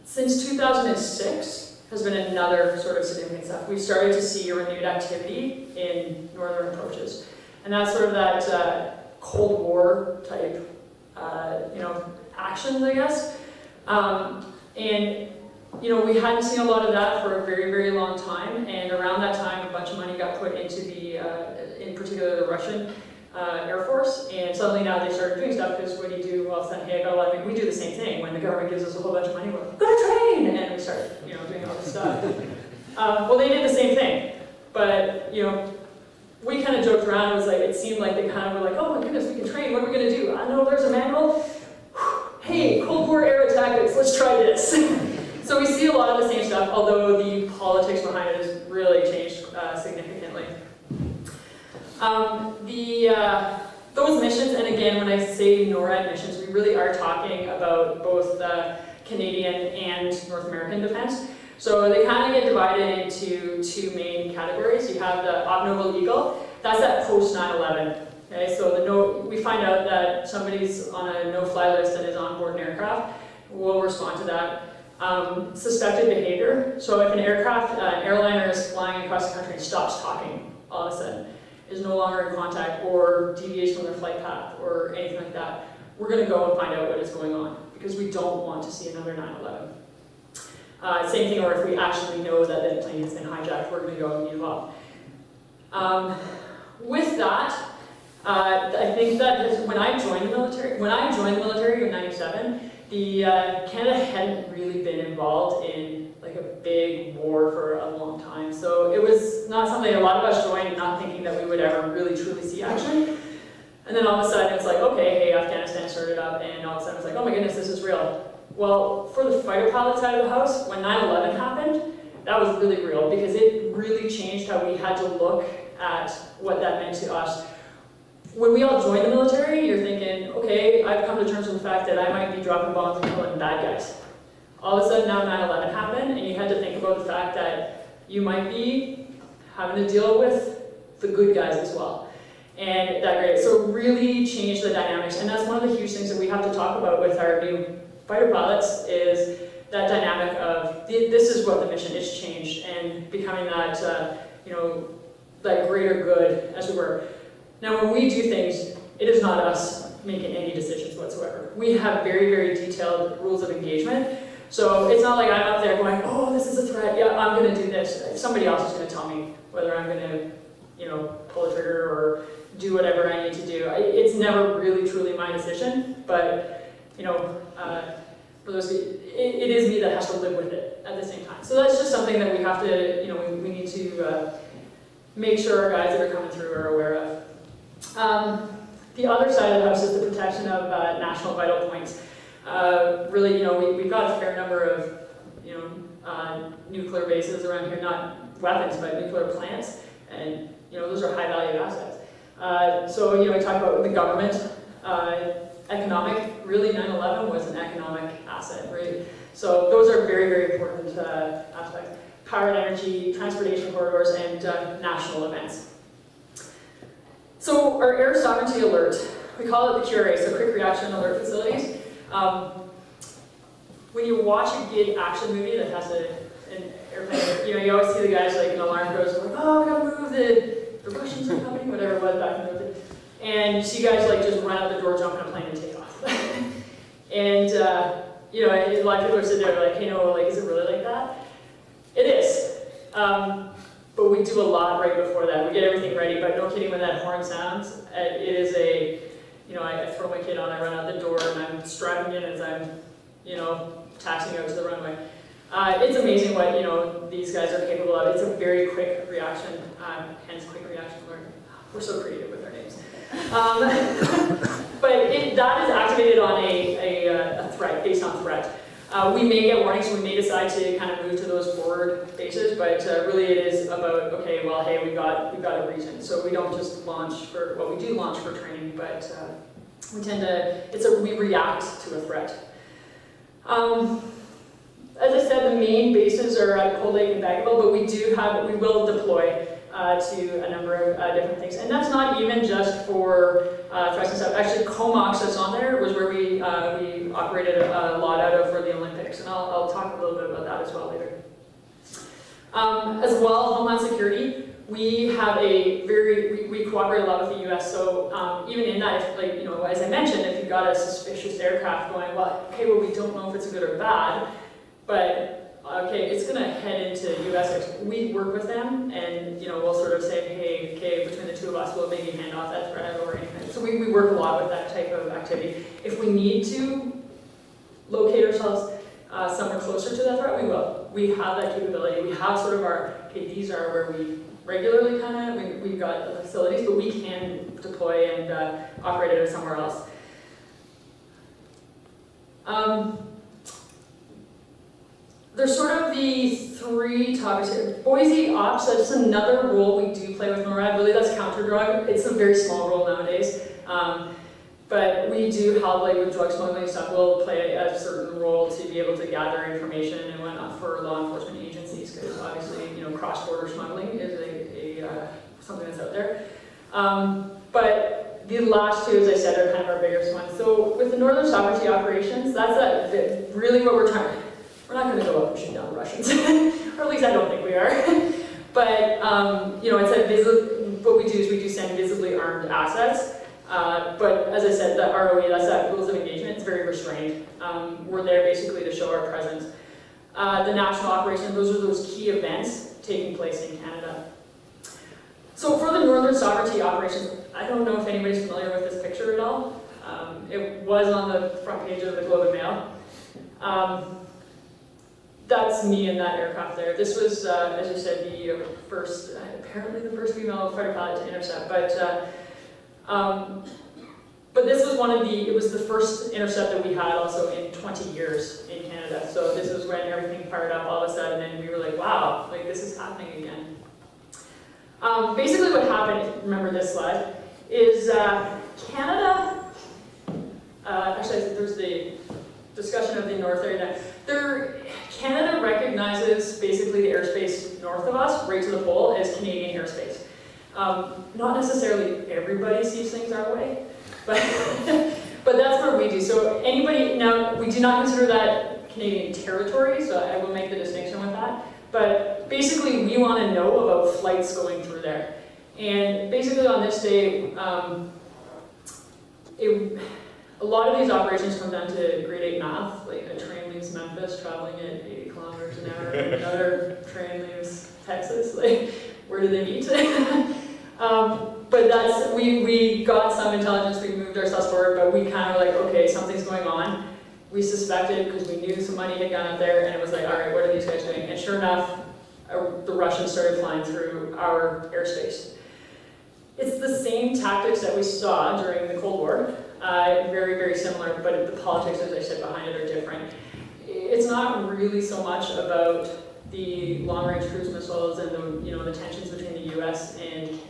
Since 2006 has been another sort of significant stuff. We've started to see a renewed activity in northern approaches. And that's sort of that Cold War type, actions, I guess. We hadn't seen a lot of that for a very, very long time, and around that time, a bunch of money got put into in particular, the Russian Air Force, and suddenly now they started doing stuff, because what do you do? Well, then, hey, I got a lot of money. We do the same thing. When the government gives us a whole bunch of money, we're like, go to train! And we start, doing all this stuff. Well, they did the same thing, but, we kind of joked around. It was like, it seemed like they kind of were like, oh my goodness, we can train. What are we going to do? I know there's a manual. Hey, Cold War era tactics, let's try this. So we see a lot of the same stuff, although the politics behind it has really changed significantly. Those missions, and again, when I say NORAD missions, we really are talking about both Canadian and North American defense. So they kind of get divided into two main categories. You have the Op Noble Eagle. That's that post 9/11. Okay, so we find out that somebody's on a no-fly list and is on board an aircraft. We'll respond to that. Suspected behavior. So if an airliner is flying across the country and stops talking all of a sudden, is no longer in contact or deviates from their flight path or anything like that, we're going to go and find out what is going on, because we don't want to see another 9/11. Same thing, or if we actually know that the plane has been hijacked, we're going to go and get involved. With that, I think that when I joined the military in '97, Canada hadn't really been involved in like a big war for a long time. So it was not something a lot of us joined not thinking that we would ever really truly see action. And then all of a sudden it's like, okay, hey, Afghanistan started up, and all of a sudden it's like, oh my goodness, this is real. Well, for the fighter pilot side of the house, when 9/11 happened, that was really real, because it really changed how we had to look at what that meant to us. When we all joined the military, you're thinking, okay, I've come to terms with the fact that I might be dropping bombs and killing bad guys. All of a sudden now 9/11 happened, and you had to think about the fact that you might be having to deal with the good guys as well. And so it really changed the dynamics, and that's one of the huge things that we have to talk about with our new fighter pilots, is that dynamic of, this is what the mission is, changed, and becoming that, that greater good as we were. Now, when we do things, it is not us making any decisions whatsoever. We have very, very detailed rules of engagement. So it's not like I'm up there going, oh, this is a threat, yeah, I'm going to do this. Somebody else is going to tell me whether I'm going to, pull a trigger or do whatever I need to do. It's never really, truly my decision, but, for those, it is me that has to live with it at the same time. So that's just something that we have to, we need to make sure our guys that are coming through are aware of. The other side of the house is the protection of national vital points. Really, we've got a fair number of, nuclear bases around here, not weapons, but nuclear plants, and, those are high-value assets. So, we talk about the government, economic, really 9/11 was an economic asset, right? So those are very, very important aspects. Power and energy, transportation corridors, and national events. So our air sovereignty alert, we call it the QRA, so Quick Reaction Alert Facilities. When you watch a big action movie that has you always see the guys like an alarm goes, like, oh, we gotta move, the Russians are coming, whatever it was back in the day. And you see guys like just run out the door, jump in a plane, and take off. And you know, a lot of people are sitting there like, hey, no, like, is it really like that? It is. But we do a lot right before that. We get everything ready, but no kidding, when that horn sounds, it is a, you know, I throw my kid on, I run out the door, and I'm strapping in as I'm, you know, taxiing out to the runway. It's amazing what, you know, these guys are capable of. It's a very quick reaction, hence quick reaction learning. We're so creative with our names. But that is activated on a threat, based on threat. We may get warnings, we may decide to kind of move to those forward bases, but really it is about, okay, well, hey, we've got a reason. So we don't just launch for, well, we do launch for training, but we tend to, we react to a threat. As I said, the main bases are at Cold Lake and Baggaville, but we will deploy to a number of different things. And that's not even just for threats and stuff. Actually, Comox that's on there was where we operated a lot out of for the Olympics, and I'll talk a little bit about that as well later. As well, Homeland Security, we have we cooperate a lot with the US, so even in that, if, like, you know, as I mentioned, if you've got a suspicious aircraft going, well, okay, well, we don't know if it's good or bad, but okay, it's going to head into US. We work with them, and you know, we'll sort of say, hey, okay, between the two of us, we'll maybe hand off that threat or anything. So we work a lot with that type of activity. If we need to locate ourselves somewhere closer to that threat, we will. We have that capability. We have sort of our, okay, these are where we regularly kind of, we've got the facilities, but we can deploy and operate it somewhere else. There's sort of the three topics here. Boise Ops, that's another role we do play with NORAD. Really, that's counter-drug. It's a very small role nowadays. But we do help, like with drug smuggling stuff, we'll play a certain role to be able to gather information and whatnot for law enforcement agencies, because obviously, you know, cross-border smuggling is something that's out there. But the last two, as I said, are kind of our biggest ones. So with the Northern Sovereignty operations, that's really what we're trying. We're not going to go up and shoot down the Russians, or at least I don't think we are. But you know, what we do is we do send visibly armed assets. But as I said, the ROE, that's that rules of engagement, it's very restrained. We're there basically to show our presence. The national operation, those are those key events taking place in Canada. So for the Northern Sovereignty operations, I don't know if anybody's familiar with this picture at all. It was on the front page of the Globe and Mail. That's me in that aircraft there. This was, as you said, the first, apparently the first female fighter pilot to intercept, but this was it was the first intercept that we had also in 20 years in Canada. So this was when everything fired up all of a sudden, and we were like, wow, like this is happening again. Basically what happened, remember this slide, is Canada, actually there's the discussion of the North area. Canada recognizes basically the airspace north of us, right to the pole, as Canadian airspace. Not necessarily everybody sees things our way, but that's where we do. So now we do not consider that Canadian territory, so I will make the distinction with that. But basically we want to know about flights going through there. And basically on this day, a lot of these operations come down to grade 8 math, like a train leaves Memphis traveling at 80 kilometers an hour, and another train leaves Texas, like where do they meet? But we got some intelligence, we moved ourselves forward, but we kind of were like, okay, something's going on. We suspected, because we knew some money had gone up there, and it was like, all right, what are these guys doing? And sure enough, the Russians started flying through our airspace. It's the same tactics that we saw during the Cold War. Very, very similar, but the politics, as I said, behind it are different. It's not really so much about the long-range cruise missiles and the tensions between the U.S. and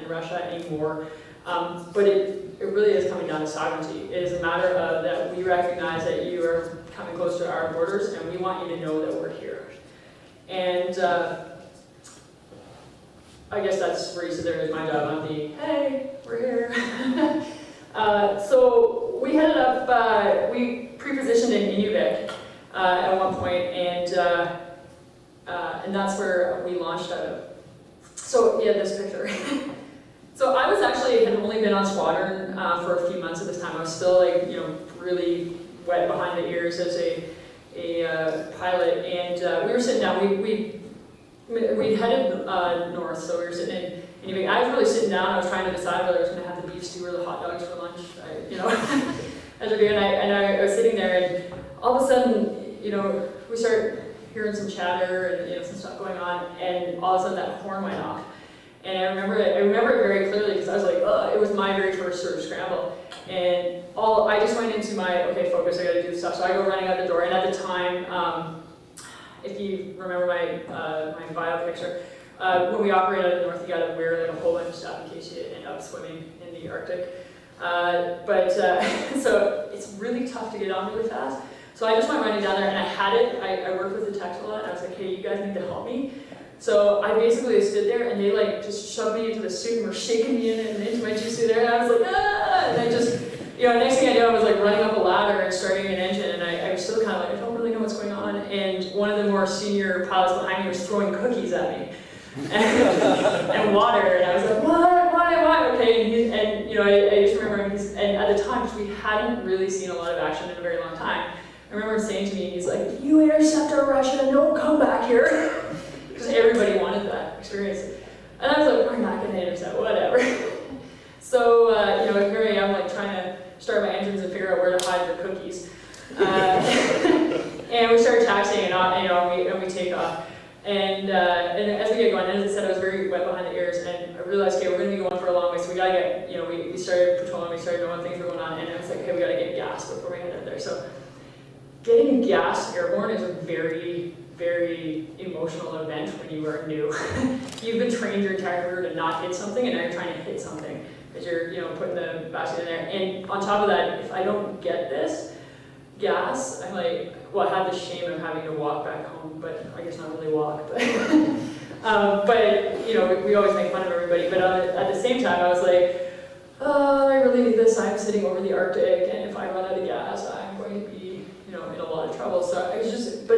Russia anymore, but it really is coming down to sovereignty. It is a matter of that we recognize that you are coming close to our borders, and we want you to know that we're here. And I guess that's where you sit there is my job on the, hey, we're here. So we headed up, we pre-positioned in Inuvik at one point, and and that's where we launched out of. So yeah, this picture. So I was actually, had only been on squadron for a few months at this time. I was still like, really wet behind the ears as a pilot, and we were sitting down. We headed north, so we were sitting in. I was really sitting down. I was trying to decide whether I was going to have the beef stew or the hot dogs for lunch. As we're doing, I was sitting there, and all of a sudden, we start hearing some chatter and some stuff going on, and all of a sudden that horn went off. And I remember it very clearly because I was like, it was my very first sort of scramble. And I just went into my, okay, focus, I gotta do this stuff. So I go running out the door, and at the time, if you remember my bio picture, when we operate out of the north, you gotta wear like a whole bunch of stuff in case you end up swimming in the Arctic. So it's really tough to get on really fast. So I just went running down there, and I had it. I worked with the techs a lot, and I was like, hey, you guys need to help me. So I basically stood there, and they like just shoved me into the suit and were shaking me in and into my G-suit there, and I was like, ah! And I just, next thing I knew, I was like running up a ladder and starting an engine, and I was still kind of like, I don't really know what's going on. And one of the more senior pilots behind me was throwing cookies at me and water, and I was like, what? Why? Okay, and I just remember and at the time, because we hadn't really seen a lot of action in a very long time, I remember him saying to me, he's like, if you intercept a Russian, don't come back here. Because everybody wanted that experience. And I was like, we're not going to intercept, whatever. So, here I am, like, trying to start my engines and figure out where to hide the cookies. And we started taxiing, and we take off. And as we get going, as I said, I was very wet behind the ears, and I realized, okay, we're going to be going for a long way, so we got to get, we started patrolling, we started knowing things were going on, and I was like, okay, we got to get gas before we head out there. So, getting gas airborne is a very, very emotional event when you are new. You've been trained your entire career to not hit something, and now you're trying to hit something as you're, putting the basket in there. And on top of that, if I don't get this gas, I'm like, well, I have the shame of having to walk back home, but I guess not really walk. But, we always make fun of everybody. But at the same time, I was like, oh, I really need this. I'm sitting over the Arctic, and if I run out of gas, I'm going to be, in a lot of trouble. So I was just,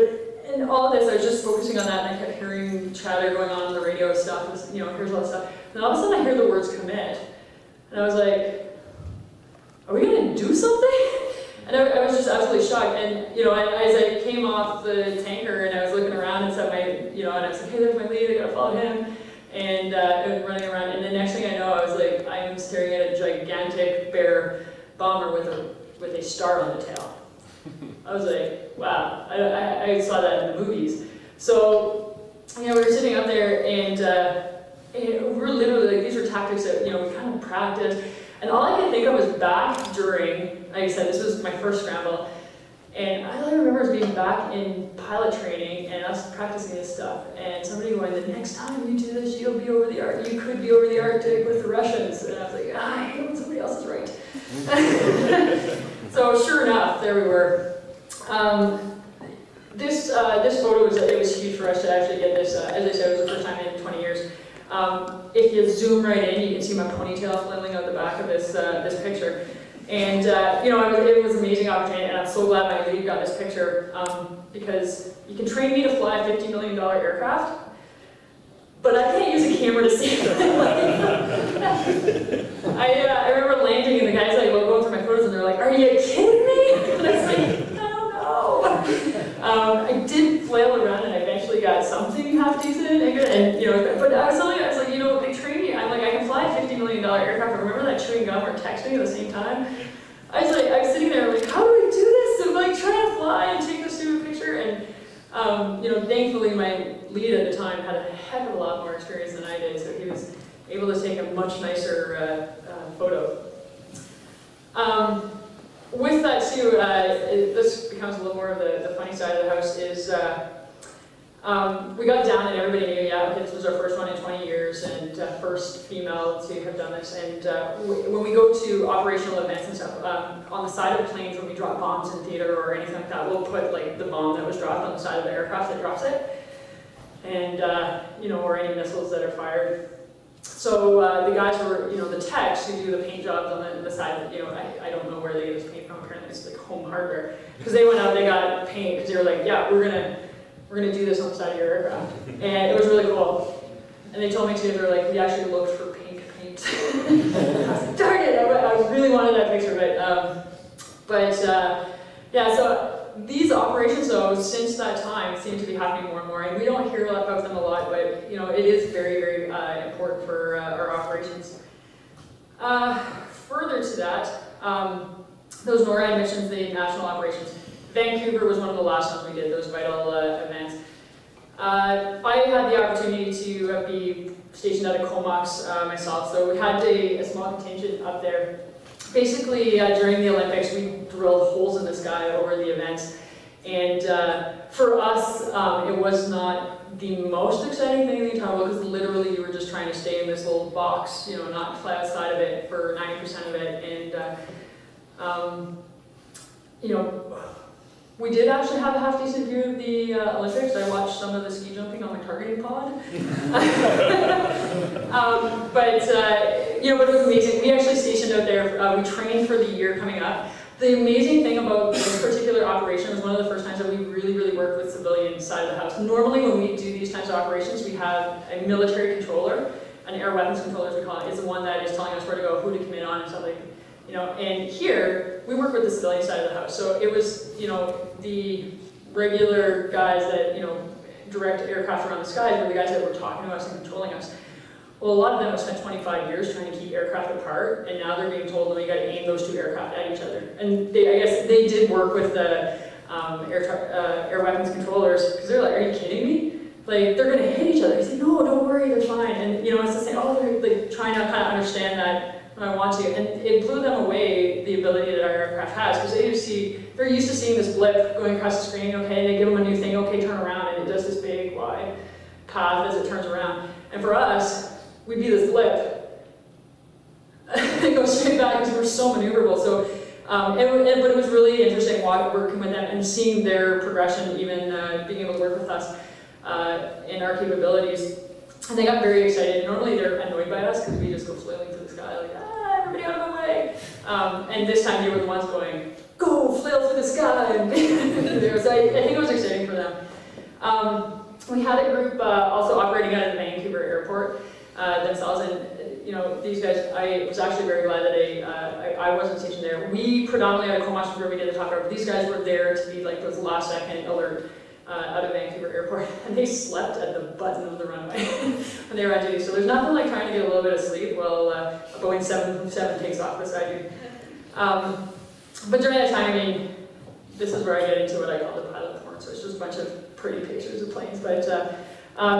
in all of this, I was just focusing on that, and I kept hearing chatter going on the radio stuff, here's all this stuff. And all of a sudden I hear the words commit. And I was like, are we gonna do something? And I was just absolutely shocked. And, as I came off the tanker and I was looking around and set my, and I was like, hey, there's my lead, I gotta follow him. And running around, and the next thing I know, I was like, I am staring at a gigantic bear bomber with a star on the tail. I was like, wow, I saw that in the movies. So, we were sitting up there, and we're literally, like, these were tactics that, we kind of practiced. And all I could think of was back during, like I said, this was my first scramble. And all I remember is being back in pilot training and us practicing this stuff. And somebody going, the next time you do this, you'll be over the Arctic, you could be over the Arctic with the Russians. And I was like, I hate when somebody else is right. So sure enough, there we were. This photo was huge for us to actually get this. As I said, it was the first time in 20 years. If you zoom right in, you can see my ponytail flailing out the back of this picture. And it was an amazing opportunity, and I'm so glad my lead got this picture because you can train me to fly a $50 million aircraft, but I can't use a camera to save my life. I remember landing, and the guys like going through my photos, and they're like, "Are you kidding me?" And I was like, "I don't know." I did flail around, and I eventually got something half decent, and but I was like, they train me. I'm like, I can fly a $50 million aircraft. Remember that chewing gum or texting at the same time? I was sitting there like, how do I do this? I'm like trying to fly and take this stupid picture, and thankfully my lead at the time had a heck of a lot more experience than I did, so he was able to take a much nicer photo. With that too, this becomes a little more of the funny side of the house is we got down and everybody knew, this was our first one in 20 years and first female to have done this. And when we go to operational events and stuff, on the side of planes when we drop bombs in theater or anything like that, we'll put like the bomb that was dropped on the side of the aircraft that drops it, and or any missiles that are fired. So the guys were, the techs who do the paint jobs on the side, I don't know where they get this paint from, apparently it's like home hardware. Because they went out, they got paint, because they were like, yeah, we're we're going to do this on the side of your aircraft. And it was really cool. And they told me too, they were like, we actually looked for paint. I was like, darn it, I really wanted that picture, yeah, so these operations though, since that time, seem to be happening more and more, and we don't hear about them a lot, but you know, it is very, very important for our operations. Further to that, those NORAD missions, the national operations, Vancouver was one of the last ones we did, those vital events. I had the opportunity to be stationed at a Comox myself, so we had a small contingent up there. Basically, during the Olympics, we drilled holes in the sky over the events, and for us, it was not the most exciting thing in the entire world, because literally you were just trying to stay in this little box, you know, not fly outside of it for 90% of it, and you know, we did actually have a half-decent view of the Olympics. I watched some of the ski jumping on my targeting pod. But it was amazing. We actually stationed out there. We trained for the year coming up. The amazing thing about this particular operation was one of the first times that we really, really worked with civilian side of the house. Normally when we do these types of operations, we have a military controller, an air weapons controller as we call it, is the one that is telling us where to go, who to commit on, and stuff like that. You know, and here, we work with the civilian side of the house. So it was, you know, the regular guys that, you know, direct aircraft around the skies were the guys that were talking to us and controlling us. Well, a lot of them have spent 25 years trying to keep aircraft apart, and now they're being told, no, you got to aim those two aircraft at each other. And I guess they did work with the air weapons controllers, because they're like, are you kidding me? Like, they're going to hit each other. He said, no, don't worry, they're fine. And, you know, it's the same, oh, they're like trying to kind of understand that when I want to, and it blew them away, the ability that our aircraft has, because they're used to seeing this blip going across the screen, okay, they give them a new thing, okay, turn around, and it does this big, wide path as it turns around. And for us, we'd be this blip, and go straight back, because we're so maneuverable. So, but it was really interesting working with them and seeing their progression, even being able to work with us in our capabilities. And they got very excited. Normally they're annoyed by us because we just go flailing through the sky like, everybody out of my way. And this time they were the ones going, go, flail through the sky. And so I think it was exciting for them. We had a group also operating out of the Vancouver airport themselves. And you know, these guys, I was actually very glad that I wasn't stationed there. We predominantly had a Comox where we did the top guard, but these guys were there to be like those last second alert out of Vancouver airport, and they slept at the button of the runway when they were on duty. So there's nothing like trying to get a little bit of sleep while a Boeing 757 takes off beside you. But during that time, I mean, this is where I get into what I call the pilot porn. So it's just a bunch of pretty pictures of planes. But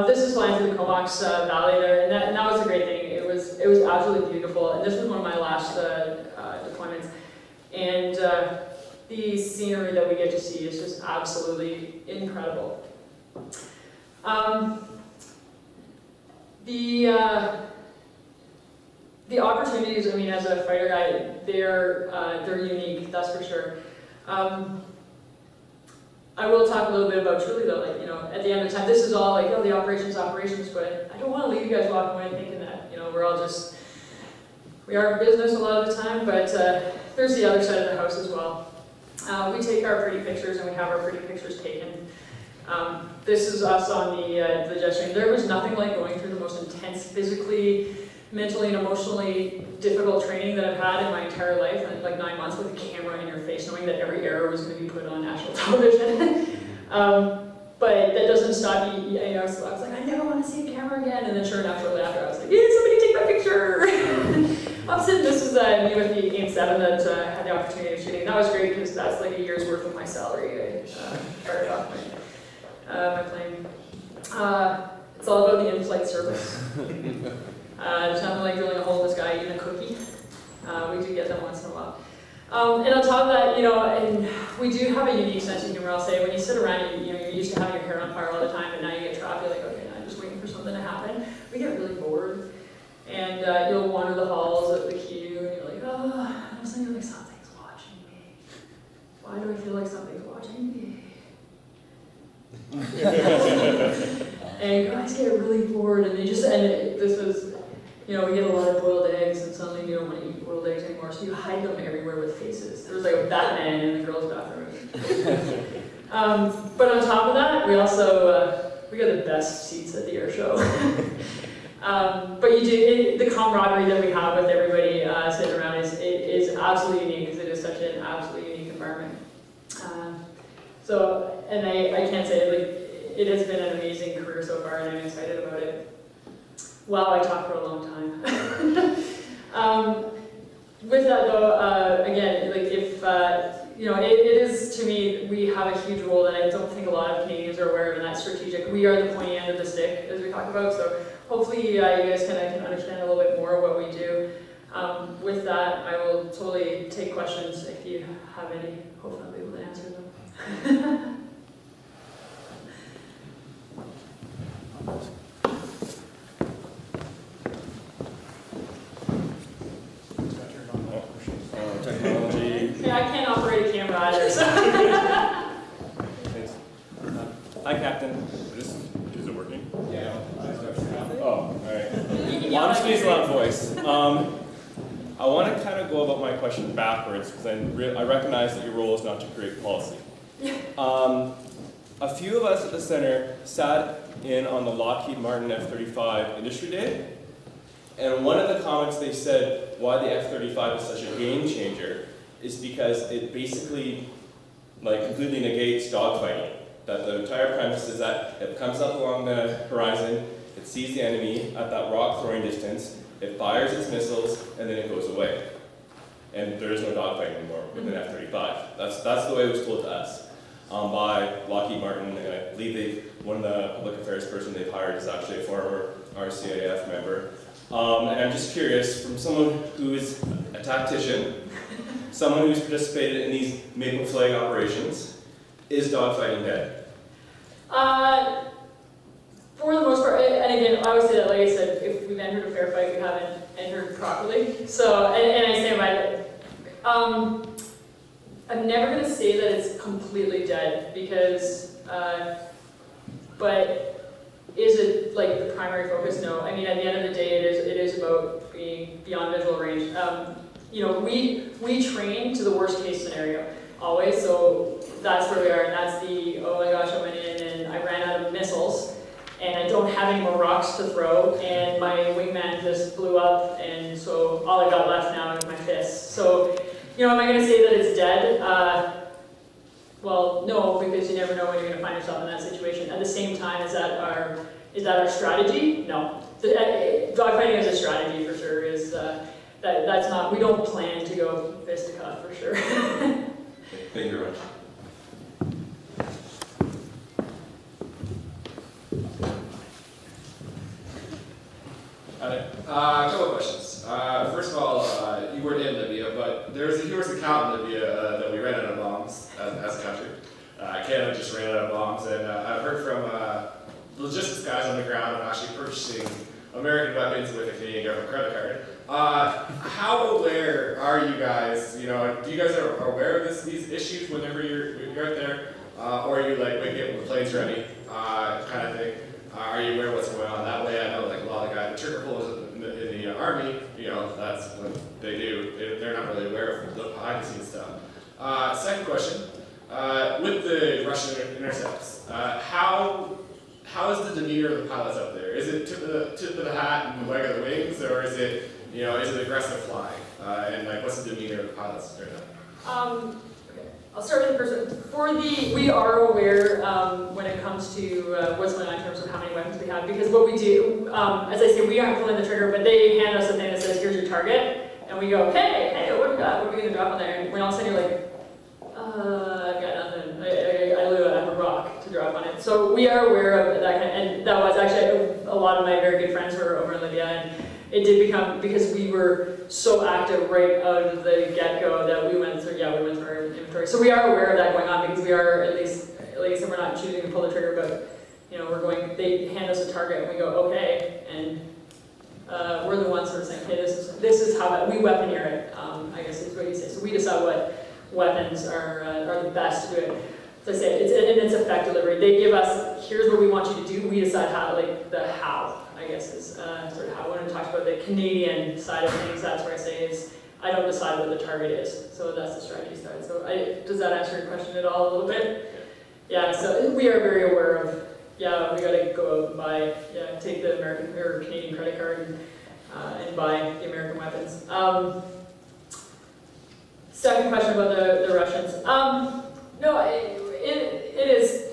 this is flying through the Comox Valley there, and that was a great thing. It was absolutely beautiful, and this was one of my last deployments. And the scenery that we get to see is just absolutely incredible. The opportunities, I mean, as a fighter guy, they're unique, that's for sure. I will talk a little bit about truly though, like, you know, at the end of the time, this is all like, oh, the operations, but I don't want to leave you guys walking away thinking that, you know, we are business a lot of the time, but there's the other side of the house as well. We take our pretty pictures and we have our pretty pictures taken. This is us on the jet stream. There was nothing like going through the most intense physically, mentally, and emotionally difficult training that I've had in my entire life, like 9 months with a camera in your face, knowing that every error was going to be put on national television. But that doesn't stop you. You know, so I was like, I never want to see a camera again. And then sure enough, shortly after, I was like, yeah, somebody take my picture. This is me with the AIM 7 that I had the opportunity of shooting. That was great because that's like a year's worth of my salary. I fired off my plane. It's all about the in-flight service. There's nothing like drilling a hole in the sky, even a cookie. We do get them once in a while. And on top of that, you know, and we do have a unique sense of humor, I'll say. When you sit around, you know, you're used to having your hair on fire all the time, and now you get trapped, you're like, okay, now I'm just waiting for something to happen. We get really bored. And you'll wander the halls of the queue, and you're like, oh, and suddenly you're like, something's watching me. Why do I feel like something's watching me? And guys get really bored, and this was, you know, we get a lot of boiled eggs, and suddenly you don't want to eat boiled eggs anymore, so you hide them everywhere with faces. There was like a Batman in the girls' bathroom. But on top of that, we also, we got the best seats at the air show. But the camaraderie that we have with everybody sitting around is absolutely unique, because it is such an absolutely unique environment. And I can't say, like, it has been an amazing career so far, and I'm excited about it. Wow, I talked for a long time. With that though, again, like if, it is, to me, we have a huge role that I don't think a lot of Canadians are aware of, and that's strategic. We are the pointy end of the stick, as we talk about, so hopefully you guys can understand a little bit more what we do. With that, I will totally take questions if you have any. Hopefully I'll be able to answer them. Technology. Yeah, I can't operate a camera either, so. Hi, Captain. Is it working? Yeah. Oh, all right. Well, I'm just going to use a loud voice. I want to kind of go about my question backwards, because I recognize that your role is not to create policy. A few of us at the center sat in on the Lockheed Martin F-35 Industry Day, and one of the comments they said why the F-35 is such a game changer is because it basically completely negates dogfighting. That the entire premise is that it comes up along the horizon, it sees the enemy at that rock throwing distance, it fires its missiles, and then it goes away. And there is no dogfighting anymore with an F-35. That's the way it was told to us by Lockheed Martin, and I believe one of the public affairs person they've hired is actually a former RCAF member. And I'm just curious, from someone who is a tactician, someone who's participated in these maple flag operations, is dogfighting dead? For the most part, and again, I always say that, like I said, if we've entered a fair fight, we haven't entered properly. So, and I stand by that. I'm never going to say that it's completely dead, because, but is it like the primary focus? No. I mean, at the end of the day, it is about being beyond visual range. We train to the worst case scenario always, so that's where we are, and that's oh my gosh, I went in and I ran out of missiles, and I don't have any more rocks to throw, and my wingman just blew up, and so all I got left now is my fists. So, am I going to say that it's dead? Well, no, because you never know when you're going to find yourself in that situation. At the same time, is that our strategy? No. Dogfighting is a strategy for sure. That's not, we don't plan to go fisticuff for sure. Thank you very much. A couple of questions. First of all, you weren't in Libya, but there was a humorous account in Libya that we ran out of bombs as a country. Canada just ran out of bombs, and I've heard from logistics guys on the ground of actually purchasing American weapons with a Canadian government credit card. How aware are you guys? Do you guys are aware of these issues whenever you're out there, or are you like waking up when the plane's ready, kind of thing? Are you aware of what's going on that way? I know like a lot of the guys, the trigger pullers in the army, that's what they do. They're not really aware of the behind the scenes stuff. Second question, with the Russian intercepts, how is the demeanor of the pilots up there? Is it tip of the hat and wag of the wings, or is it aggressive flying? And what's the demeanor of the pilots right now? Okay. I'll start with the first one. We are aware when it comes to what's going on in terms of how many weapons we have, because what we do, as I say, we aren't pulling the trigger, but they hand us a thing that says, here's your target, and we go, hey, what do we got? What are we going to drop on there? And when all of a sudden you're like, I've got nothing. I literally have a rock to drop on it. So we are aware of that kind of, and that was actually, a lot of my very good friends were over in Libya, and it did become, because we were so active right out of the get-go that we went through our inventory. So we are aware of that going on, because we are, at least like I said, we're not choosing to pull the trigger, but they hand us a target and we go, okay, and we're the ones that are saying, okay, this is how we weaponeer it, I guess is what you say. So we decide what weapons are the best to do it. So I say, it's effect delivery. They give us, here's what we want you to do, we decide how, the how. I guess is sort of how when I talk about the Canadian side of things, that's where I say is I don't decide what the target is. So that's the strategy side. So does that answer your question at all a little bit? yeah, so we are very aware of, yeah, we gotta go out and buy, yeah, take the American or Canadian credit card and buy the American weapons. Second question about the Russians. No, it is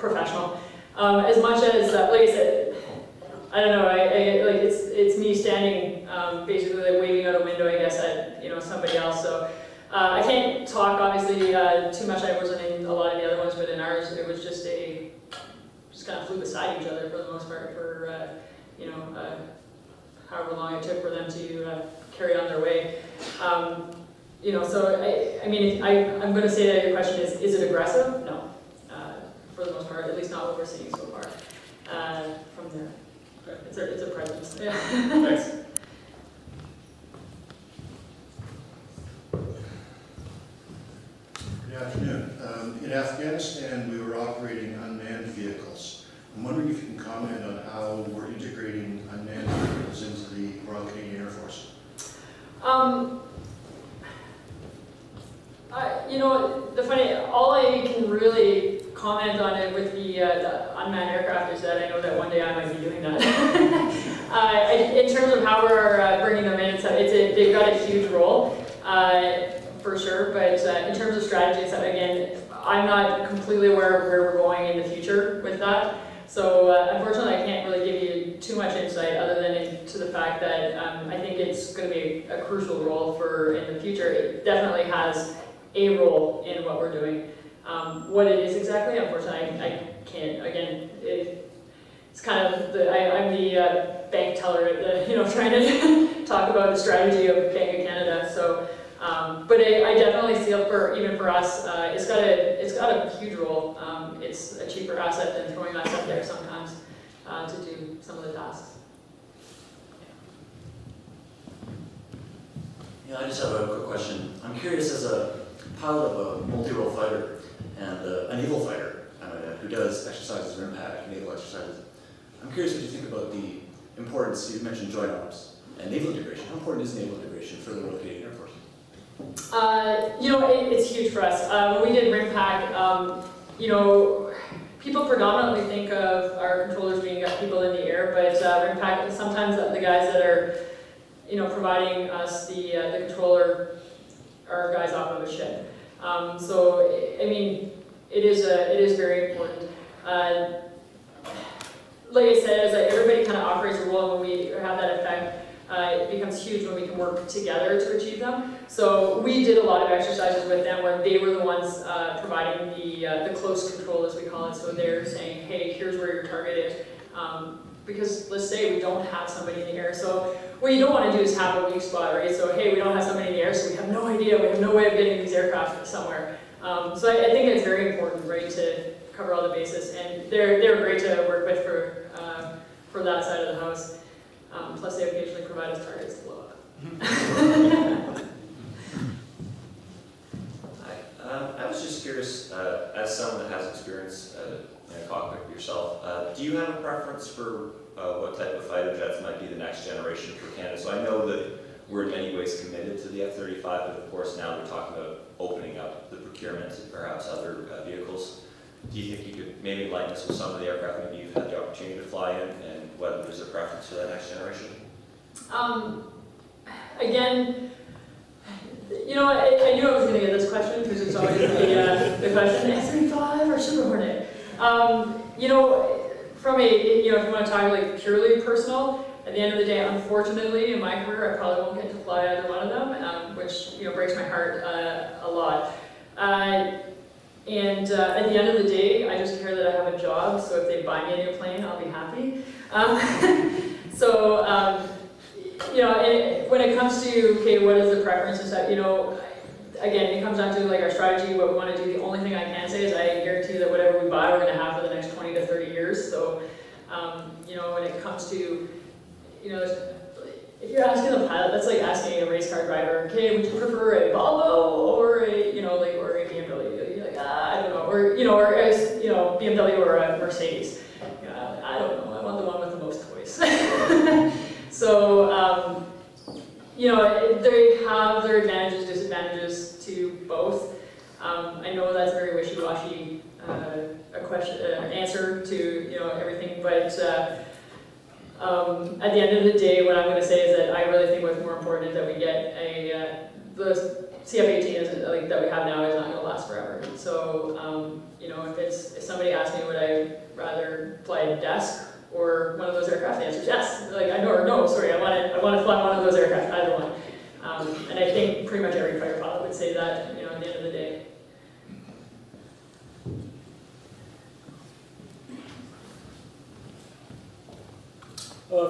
professional. As much as, like I said, I don't know, like it's me standing basically like waving out a window, I guess, at somebody else. So I can't talk obviously too much. I wasn't in a lot of the other ones, but in ours it was just kind of flew beside each other for the most part for however long it took for them to carry on their way. So I mean, I'm going to say that your question is it aggressive? No, for the most part, at least not what we're seeing so far from there. Okay. It's a presence. Yeah. Thanks. Good afternoon. In Afghanistan, we were operating unmanned vehicles. I'm wondering if you can comment on how we're integrating unmanned vehicles into the Royal Canadian Air Force. All I can really comment on it with the unmanned aircraft is that I know that one day I might be doing that. In terms of how we're bringing them in, they've got a huge role, for sure, but in terms of strategy, again, I'm not completely aware of where we're going in the future with that. So unfortunately, I can't really give you too much insight other than to the fact that I think it's going to be a crucial role in the future. It definitely has a role in what we're doing. What it is exactly, unfortunately, I can't. Again, it's kind of I'm the bank teller, trying to talk about the strategy of Bank of Canada. So, but I definitely feel even for us, it's got a huge role. It's a cheaper asset than throwing us up there sometimes to do some of the tasks. Yeah, I just have a quick question. I'm curious, as a pilot of a multi-role fighter and a naval fighter who does exercises or impact naval exercises, I'm curious what you think about the importance. You mentioned joint arms and naval integration. How important is naval integration for the Royal Canadian Air Force? It's huge for us. When we did RIMPAC, people predominantly think of our controllers being people in the air, but RIMPAC, sometimes the guys that are, providing us the controller are guys off of a ship. So, I mean, it is very important. Like I said, everybody kind of operates a role, and when we have that effect, it becomes huge when we can work together to achieve them. So we did a lot of exercises with them where they were the ones providing the close control, as we call it. So they're saying, hey, here's where your target is. Because let's say we don't have somebody in the air. So what you don't want to do is have a weak spot, right? So hey, we don't have somebody in the air, so we have no idea, we have no way of getting these aircraft somewhere. So I think it's very important, right, to cover all the bases. And they're great to work with for that side of the house. Plus, they occasionally provide us targets to blow up. Hi. I was just curious, as someone that has experience in a cockpit yourself, do you have a preference for what type of fighter jets might be the next generation for Canada? So I know that we're in many ways committed to the F-35, but of course now we're talking about opening up the procurement to perhaps other vehicles. Do you think you could maybe enlighten us with some of the aircraft maybe you've had the opportunity to fly in, and whether there's a preference for that next generation? Again, I knew I was going to get this question because it's always the question, F-35 or Super Hornet? From if you want to talk like purely personal, at the end of the day, unfortunately, in my career, I probably won't get to fly either one of them, which breaks my heart a lot. And at the end of the day, I just care that I have a job, so if they buy me a new plane, I'll be happy. When it comes to, okay, what is the preference and stuff, again, it comes down to like our strategy, what we want to do. The only thing I can say is I guarantee that whatever we buy, we're going to have for the next 20 to 30 years. So, when it comes to, if you're asking a pilot, that's like asking a race car driver, okay, would you prefer a Volvo or a BMW? You're like, I don't know, or BMW or a Mercedes. I don't know. I want the one with the most toys. So, they have their advantages, disadvantages to both. I know that's very wishy-washy a question, answer to everything, but at the end of the day, what I'm going to say is that I really think what's more important is that we get the CF18 is like that we have now is not going to last forever. So if somebody asks me would I rather fly a desk or one of those aircraft, the answer is yes. Like I want to fly one of those aircraft, either one. And I think pretty much every fighter pilot would say that, at the end of the day.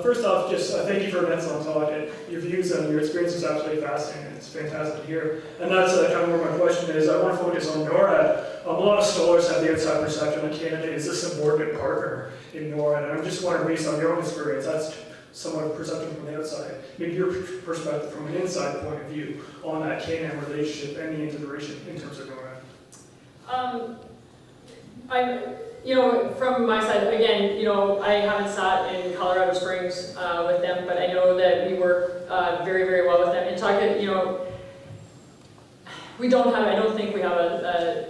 First off, just thank you for an excellent talk. Your views and your experience is absolutely fascinating. It's fantastic to hear. And that's kind of where my question is. I want to focus on NORAD. A lot of scholars have the outside perception that Canada is a subordinate partner in NORAD. And I'm just wondering, based on your own experience, that's somewhat of a perception from the outside. Maybe your perspective from an inside point of view on that Canadian relationship and the integration in terms of NORAD. From my side, again, I haven't sat in Colorado Springs with them, but I know that we work very, very well with them. And talking, I don't think we have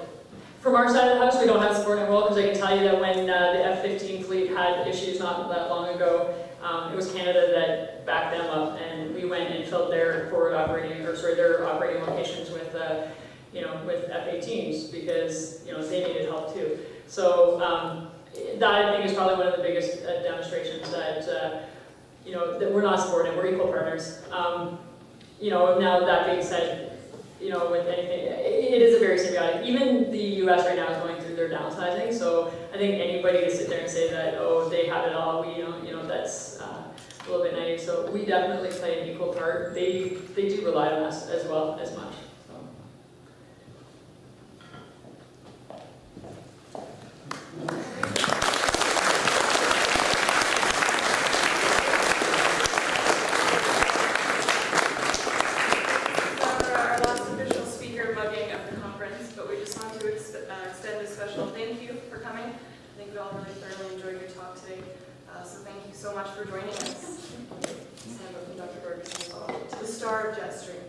from our side of the house, we don't have a subordinate role, because I can tell you that when the F-15 fleet had issues not that long ago, it was Canada that backed them up, and we went and filled their their operating locations with F-18s, because they needed help too. So that I think is probably one of the biggest demonstrations that that we're not subordinate, we're equal partners. Now that being said, with anything, it is a very symbiotic. Even the U.S. right now is going through their downsizing, so I think anybody to sit there and say that, oh, they have it all, that's a little bit naive. So we definitely play an equal part. They do rely on us as well as much. So much for joining us. Stand up from Dr. Ferguson as well, to the star of Jetstream.